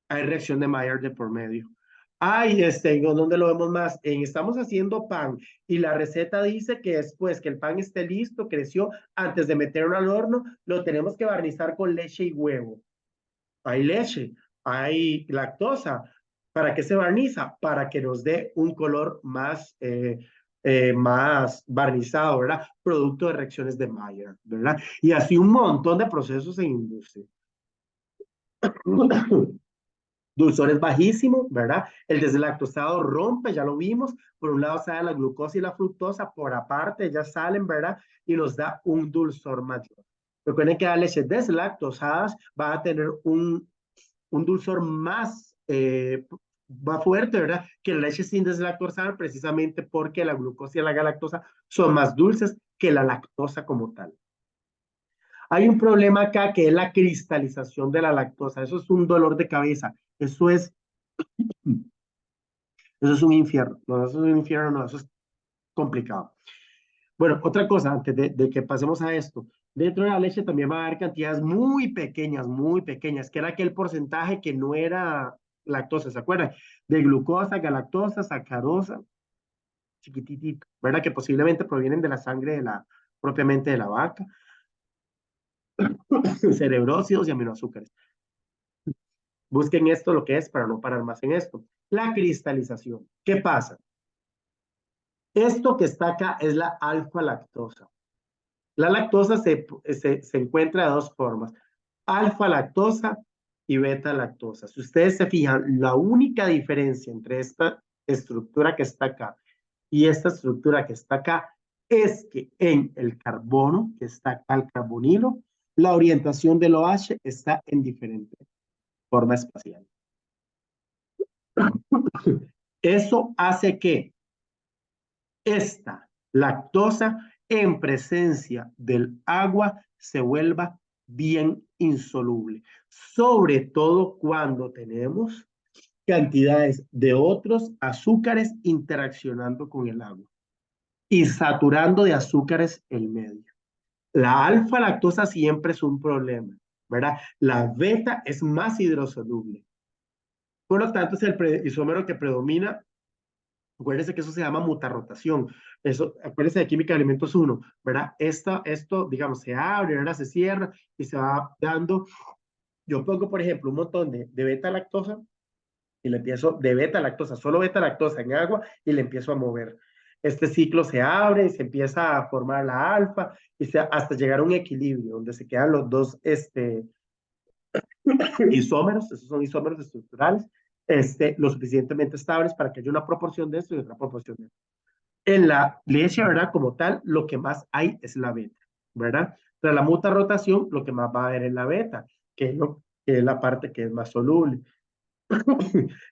[SPEAKER 1] Hay reacción de Maillard de por medio. Ay, ¿dónde lo vemos más? Estamos haciendo pan y la receta dice que después que el pan esté listo, creció, antes de meterlo al horno, lo tenemos que barnizar con leche y huevo. Hay leche, hay lactosa. ¿Para qué se barniza? Para que nos dé un color más barnizado, ¿verdad? Producto de reacciones de Maillard, ¿verdad? Y así un montón de procesos en industria. Dulzor es bajísimo, ¿verdad? El deslactosado rompe, ya lo vimos. Por un lado sale la glucosa y la fructosa, por aparte ya salen, ¿verdad? Y nos da un dulzor mayor. Recuerden que las leches deslactosadas va a tener un dulzor más fuerte, ¿verdad? Que la leche sin deslactosar, precisamente porque la glucosa y la galactosa son más dulces que la lactosa como tal. Hay un problema acá que es la cristalización de la lactosa. Eso es un dolor de cabeza. Eso es un infierno. No, eso es un infierno, no, eso es complicado. Bueno, otra cosa, antes de que pasemos a esto, dentro de la leche también va a haber cantidades muy pequeñas, que era aquel porcentaje que no era lactosa, ¿se acuerdan? De glucosa, galactosa, sacarosa, chiquititito, ¿verdad? Que posiblemente provienen de la sangre propiamente de la vaca, cerebrócidos y aminoazúcares. Busquen esto lo que es para no parar más en esto. La cristalización. ¿Qué pasa? Esto que está acá es la alfa lactosa. La lactosa se encuentra de dos formas, alfa lactosa y beta lactosa. Si ustedes se fijan, la única diferencia entre esta estructura que está acá y esta estructura que está acá es que en el carbono, que está acá el carbonilo, la orientación del OH está en diferente forma espacial. Eso hace que esta lactosa en presencia del agua se vuelva bien insoluble, sobre todo cuando tenemos cantidades de otros azúcares interaccionando con el agua y saturando de azúcares el medio. La alfa lactosa siempre es un problema, ¿verdad? La beta es más hidrosoluble. Por lo tanto, es el isómero que predomina. Acuérdense que eso se llama mutarrotación. Eso, acuérdense de química de elementos 1, ¿verdad? Esto, digamos, se abre, ¿verdad? Se cierra y se va dando. Yo pongo, por ejemplo, un montón de beta lactosa y le empiezo de beta lactosa, solo beta lactosa en agua y le empiezo a mover. Este ciclo se abre y se empieza a formar la alfa hasta llegar a un equilibrio donde se quedan los dos isómeros, esos son isómeros estructurales, lo suficientemente estables para que haya una proporción de esto y otra proporción de esto. En la leche, ¿verdad? Como tal, lo que más hay es la beta, ¿verdad? Tras la muta rotación, lo que más va a haber es la beta, que es la parte que es más soluble.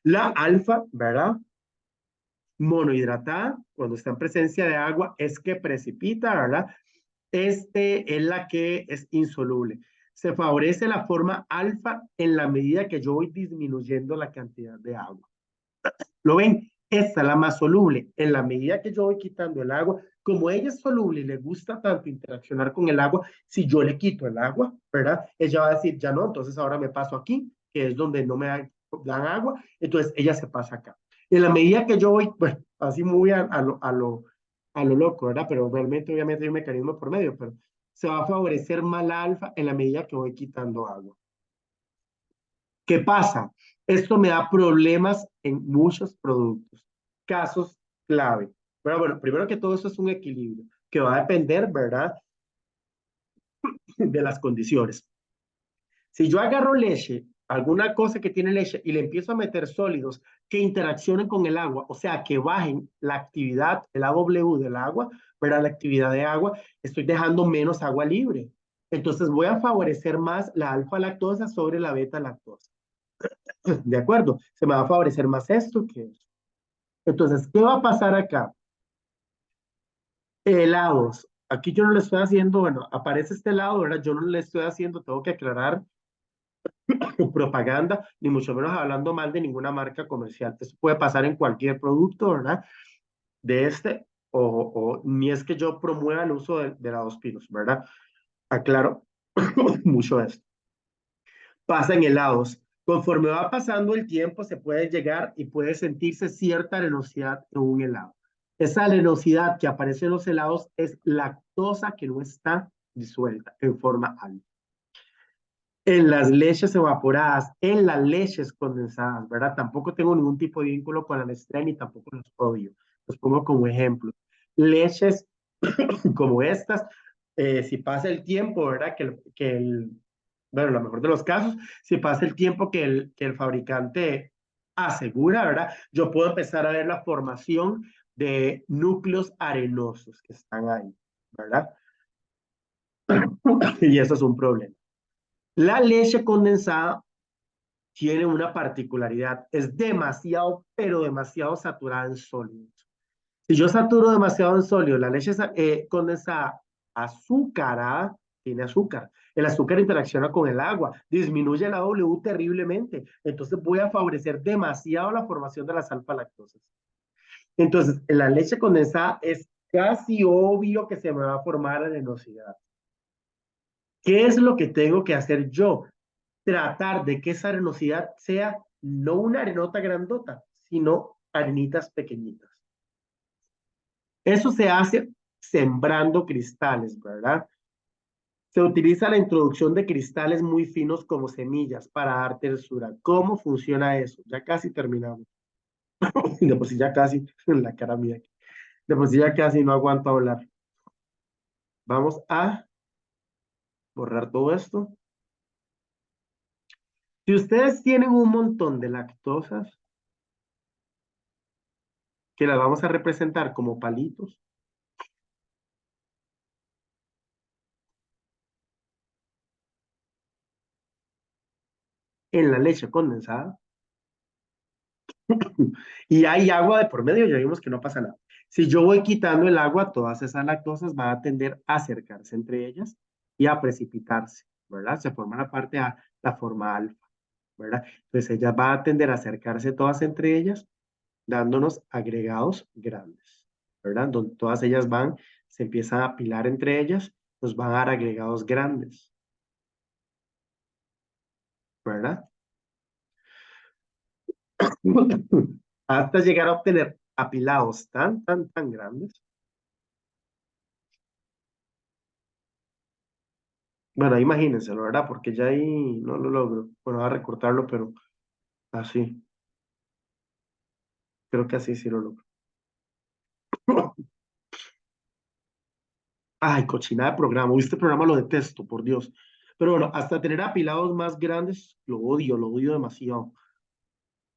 [SPEAKER 1] La alfa, ¿verdad? Monohidratada, cuando está en presencia de agua, es que precipita, ¿verdad? Es la que es insoluble. Se favorece la forma alfa en la medida que yo voy disminuyendo la cantidad de agua. ¿Lo ven? Esta es la más soluble. En la medida que yo voy quitando el agua, como ella es soluble y le gusta tanto interaccionar con el agua, si yo le quito el agua, ¿verdad? Ella va a decir, ya no, entonces ahora me paso aquí, que es donde no me dan agua, entonces ella se pasa acá. En la medida que yo voy, bueno, así muy a lo loco, ¿verdad? Pero realmente obviamente hay un mecanismo por medio, pero se va a favorecer más la alfa en la medida que voy quitando agua. ¿Qué pasa? Esto me da problemas en muchos productos. Casos clave. Pero bueno, primero que todo, eso es un equilibrio que va a depender, ¿verdad? De las condiciones. Si yo agarro leche, alguna cosa que tiene leche, y le empiezo a meter sólidos que interaccionen con el agua, o sea, que bajen la actividad, el AW del agua, ¿verdad? La actividad de agua, estoy dejando menos agua libre. Entonces voy a favorecer más la alfa lactosa sobre la beta lactosa. ¿De acuerdo? Se me va a favorecer más esto que eso. Entonces, ¿qué va a pasar acá? Helados. Aquí yo no le estoy haciendo, bueno, aparece este helado, ¿verdad? Yo no le estoy haciendo, tengo que aclarar propaganda, ni mucho menos hablando mal de ninguna marca comercial. Eso puede pasar en cualquier producto, ¿verdad? De este, o ni es que yo promueva el uso de la dos pinos, ¿verdad? Aclaro mucho esto. Pasa en helados. Conforme va pasando el tiempo, se puede llegar y puede sentirse cierta arenosidad en un helado. Esa arenosidad que aparece en los helados es lactosa que no está disuelta en forma alta. En las leches evaporadas, en las leches condensadas, ¿verdad? Tampoco tengo ningún tipo de vínculo con la Nestlé ni tampoco los odio. Los pongo como ejemplo. Leches como estas, si pasa el tiempo, ¿verdad? Bueno, lo mejor de los casos, si pasa el tiempo que el fabricante asegura, ¿verdad? Yo puedo empezar a ver la formación de núcleos arenosos que están ahí, ¿verdad? Y eso es un problema. La leche condensada tiene una particularidad, es demasiado, pero demasiado saturada en sólidos. Si yo saturo demasiado en sólido, la leche condensada azucarada tiene azúcar. El azúcar interacciona con el agua, disminuye la W terriblemente. Entonces voy a favorecer demasiado la formación de las alfa lactosas. Entonces, en la leche condensada es casi obvio que se me va a formar arenosidad. ¿Qué es lo que tengo que hacer yo? Tratar de que esa arenosidad sea no una arenota grandota, sino arenitas pequeñitas. Eso se hace sembrando cristales, ¿verdad? Se utiliza la introducción de cristales muy finos como semillas para dar tersura. ¿Cómo funciona eso? Ya casi terminamos. De por sí ya casi, en la cara mía. De por sí ya casi no aguanto hablar. Vamos a borrar todo esto. Si ustedes tienen un montón de lactosas, que las vamos a representar como palitos, en la leche condensada, y hay agua de por medio, ya vimos que no pasa nada. Si yo voy quitando el agua, todas esas lactosas van a tender a acercarse entre ellas y a precipitarse, ¿verdad? Se forma la parte A, la forma alfa, ¿verdad? Entonces ellas van a tender a acercarse todas entre ellas, dándonos agregados grandes, ¿verdad? Donde todas ellas van, se empiezan a apilar entre ellas, nos van a dar agregados grandes, ¿verdad? Hasta llegar a obtener apilados tan grandes. Bueno, imagínense, ¿verdad? Porque ya ahí no lo logro. Bueno, voy a recortarlo, pero así. Creo que así sí lo logro. Ay, cochinada de programa. Este programa lo detesto, por Dios. Pero bueno, hasta tener apilados más grandes, lo odio demasiado.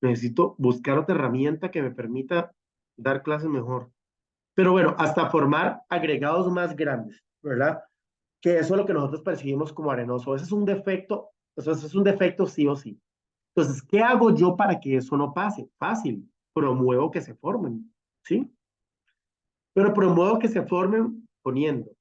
[SPEAKER 1] Necesito buscar otra herramienta que me permita dar clases mejor. Pero bueno, hasta formar agregados más grandes, ¿verdad? Que eso es lo que nosotros percibimos como arenoso. Ese es un defecto, eso es un defecto sí o sí. Entonces, ¿qué hago yo para que eso no pase? Fácil, promuevo que se formen, ¿sí? Pero promuevo que se formen poniendo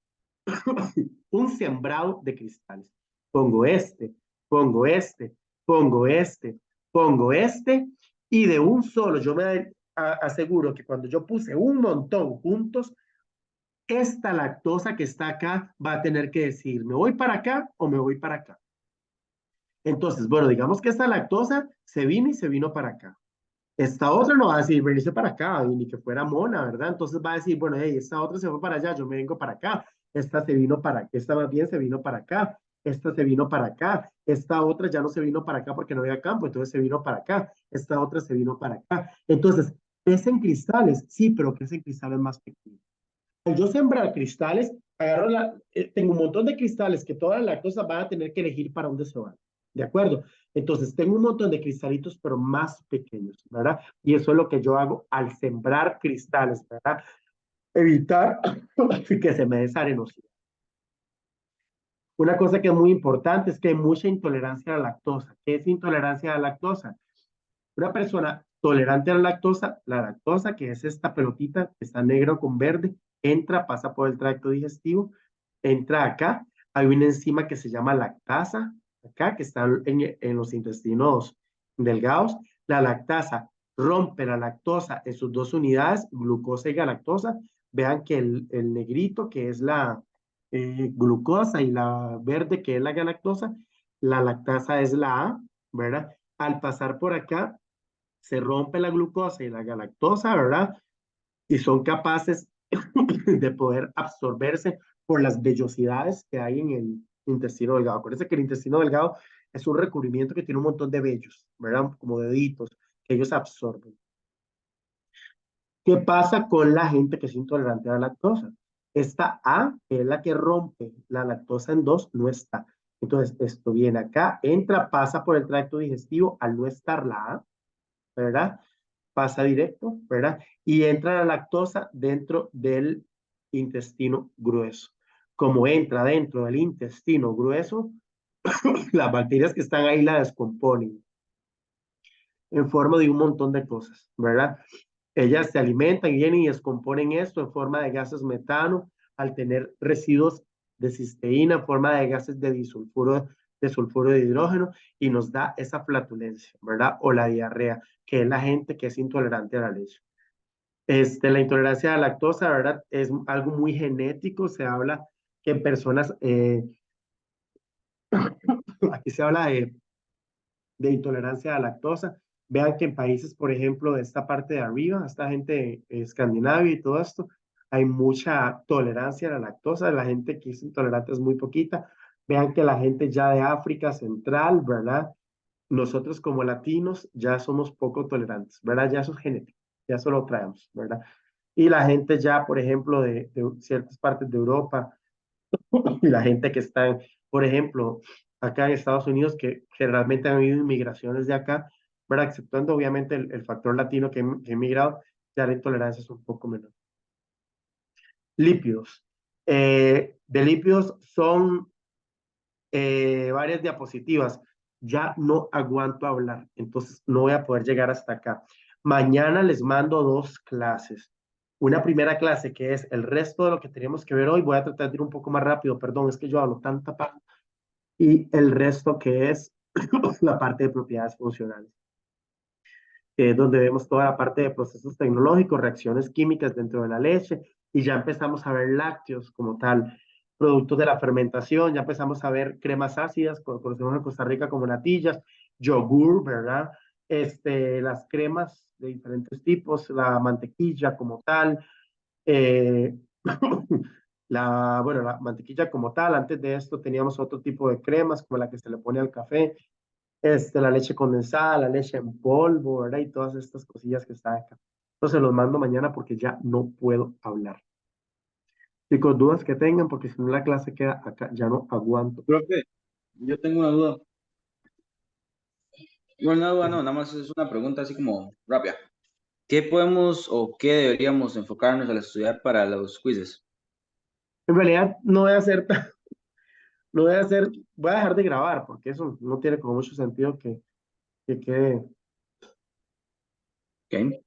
[SPEAKER 1] un sembrado de cristales. Pongo este, pongo este, pongo este, pongo este, y de un solo, yo me aseguro que cuando yo puse un montón juntos, esta lactosa que está acá va a tener que decir, ¿me voy para acá o me voy para acá? Entonces, bueno, digamos que esta lactosa se vino y se vino para acá. Esta otra no va a decir venirse para acá, y ni que fuera mona, ¿verdad? Entonces va a decir, bueno, hey, esta otra se fue para allá, yo me vengo para acá. Esta se vino para acá, esta más bien se vino para acá. Esta se vino para acá. Esta otra ya no se vino para acá porque no había campo, entonces se vino para acá. Esta otra se vino para acá. Entonces, crecen cristales, sí, pero crecen cristales más pequeños. Al yo sembrar cristales, tengo un montón de cristales que todas las cosas van a tener que elegir para dónde se van. ¿De acuerdo? Entonces, tengo un montón de cristalitos, pero más pequeños, ¿verdad? Y eso es lo que yo hago al sembrar cristales, ¿verdad? Evitar que se me desarenosidad. Una cosa que es muy importante es que hay mucha intolerancia a la lactosa. ¿Qué es intolerancia a la lactosa? Una persona tolerante a la lactosa, que es esta pelotita que está negro con verde, entra, pasa por el tracto digestivo, entra acá, hay una enzima que se llama lactasa, acá, que está en los intestinos delgados. La lactasa rompe la lactosa en sus dos unidades, glucosa y galactosa. Vean que el negrito, que es la glucosa, y la verde, que es la galactosa, la lactasa es la A, ¿verdad? Al pasar por acá, se rompe la glucosa y la galactosa, ¿verdad? Y son capaces de poder absorberse por las vellosidades que hay en el intestino delgado. Acuérdense que el intestino delgado es un recubrimiento que tiene un montón de vellos, ¿verdad? Como deditos, que ellos absorben. ¿Qué pasa con la gente que es intolerante a la lactosa? Esta A, que es la que rompe la lactosa en dos, no está. Entonces, esto viene acá, entra, pasa por el tracto digestivo, al no estar la A, ¿verdad? Pasa directo, ¿verdad? Y entra la lactosa dentro del intestino grueso. Como entra dentro del intestino grueso, las bacterias que están ahí la descomponen en forma de un montón de cosas, ¿verdad? Ellas se alimentan y vienen y descomponen esto en forma de gases metano, al tener residuos de cisteína, en forma de gases de sulfuro de hidrógeno, y nos da esa flatulencia, ¿verdad? O la diarrea, que es la gente que es intolerante a la leche. La intolerancia a la lactosa, ¿verdad? Es algo muy genético. Se habla que en personas, aquí se habla de intolerancia a la lactosa. Vean que en países, por ejemplo, de esta parte de arriba, esta gente escandinavia y todo esto, hay mucha tolerancia a la lactosa. La gente que es intolerante es muy poquita. Vean que la gente ya de África Central, ¿verdad? Nosotros como latinos ya somos poco tolerantes, ¿verdad? Ya eso es genético, ya eso lo traemos, ¿verdad? Y la gente ya, por ejemplo, de ciertas partes de Europa, y la gente que está, por ejemplo, acá en Estados Unidos, que generalmente han habido inmigraciones de acá, ¿verdad? Exceptuando obviamente el factor latino que ha emigrado, ya la intolerancia es un poco menor. Lípidos. De lípidos son varias diapositivas. Ya no aguanto hablar, entonces no voy a poder llegar hasta acá. Mañana les mando dos clases. Una primera clase que es el resto de lo que tenemos que ver hoy. Voy a tratar de ir un poco más rápido, perdón, es que yo hablo tanta parte. Y el resto que es la parte de propiedades funcionales, que es donde vemos toda la parte de procesos tecnológicos, reacciones químicas dentro de la leche, y ya empezamos a ver lácteos como tal, productos de la fermentación, ya empezamos a ver cremas ácidas, conocemos en Costa Rica como natillas, yogur, ¿verdad? Las cremas de diferentes tipos, la mantequilla como tal, eh, bueno, la mantequilla como tal. Antes de esto teníamos otro tipo de cremas, como la que se le pone al café, la leche condensada, la leche en polvo, ¿verdad? Y todas estas cosillas que están acá. Entonces los mando mañana porque ya no puedo hablar. Chicos, dudas que tengan, porque si no la clase queda acá, ya no aguanto.
[SPEAKER 2] Profe, yo tengo una duda. Bueno, una duda
[SPEAKER 1] En
[SPEAKER 2] no, nada más es una pregunta así como rápida. ¿Qué podemos o qué deberíamos enfocarnos al estudiar para los quizzes?
[SPEAKER 1] realidad no voy a hacer, no voy a hacer, voy a dejar de grabar, porque eso no tiene como mucho sentido que quede.
[SPEAKER 2] ¿Ok?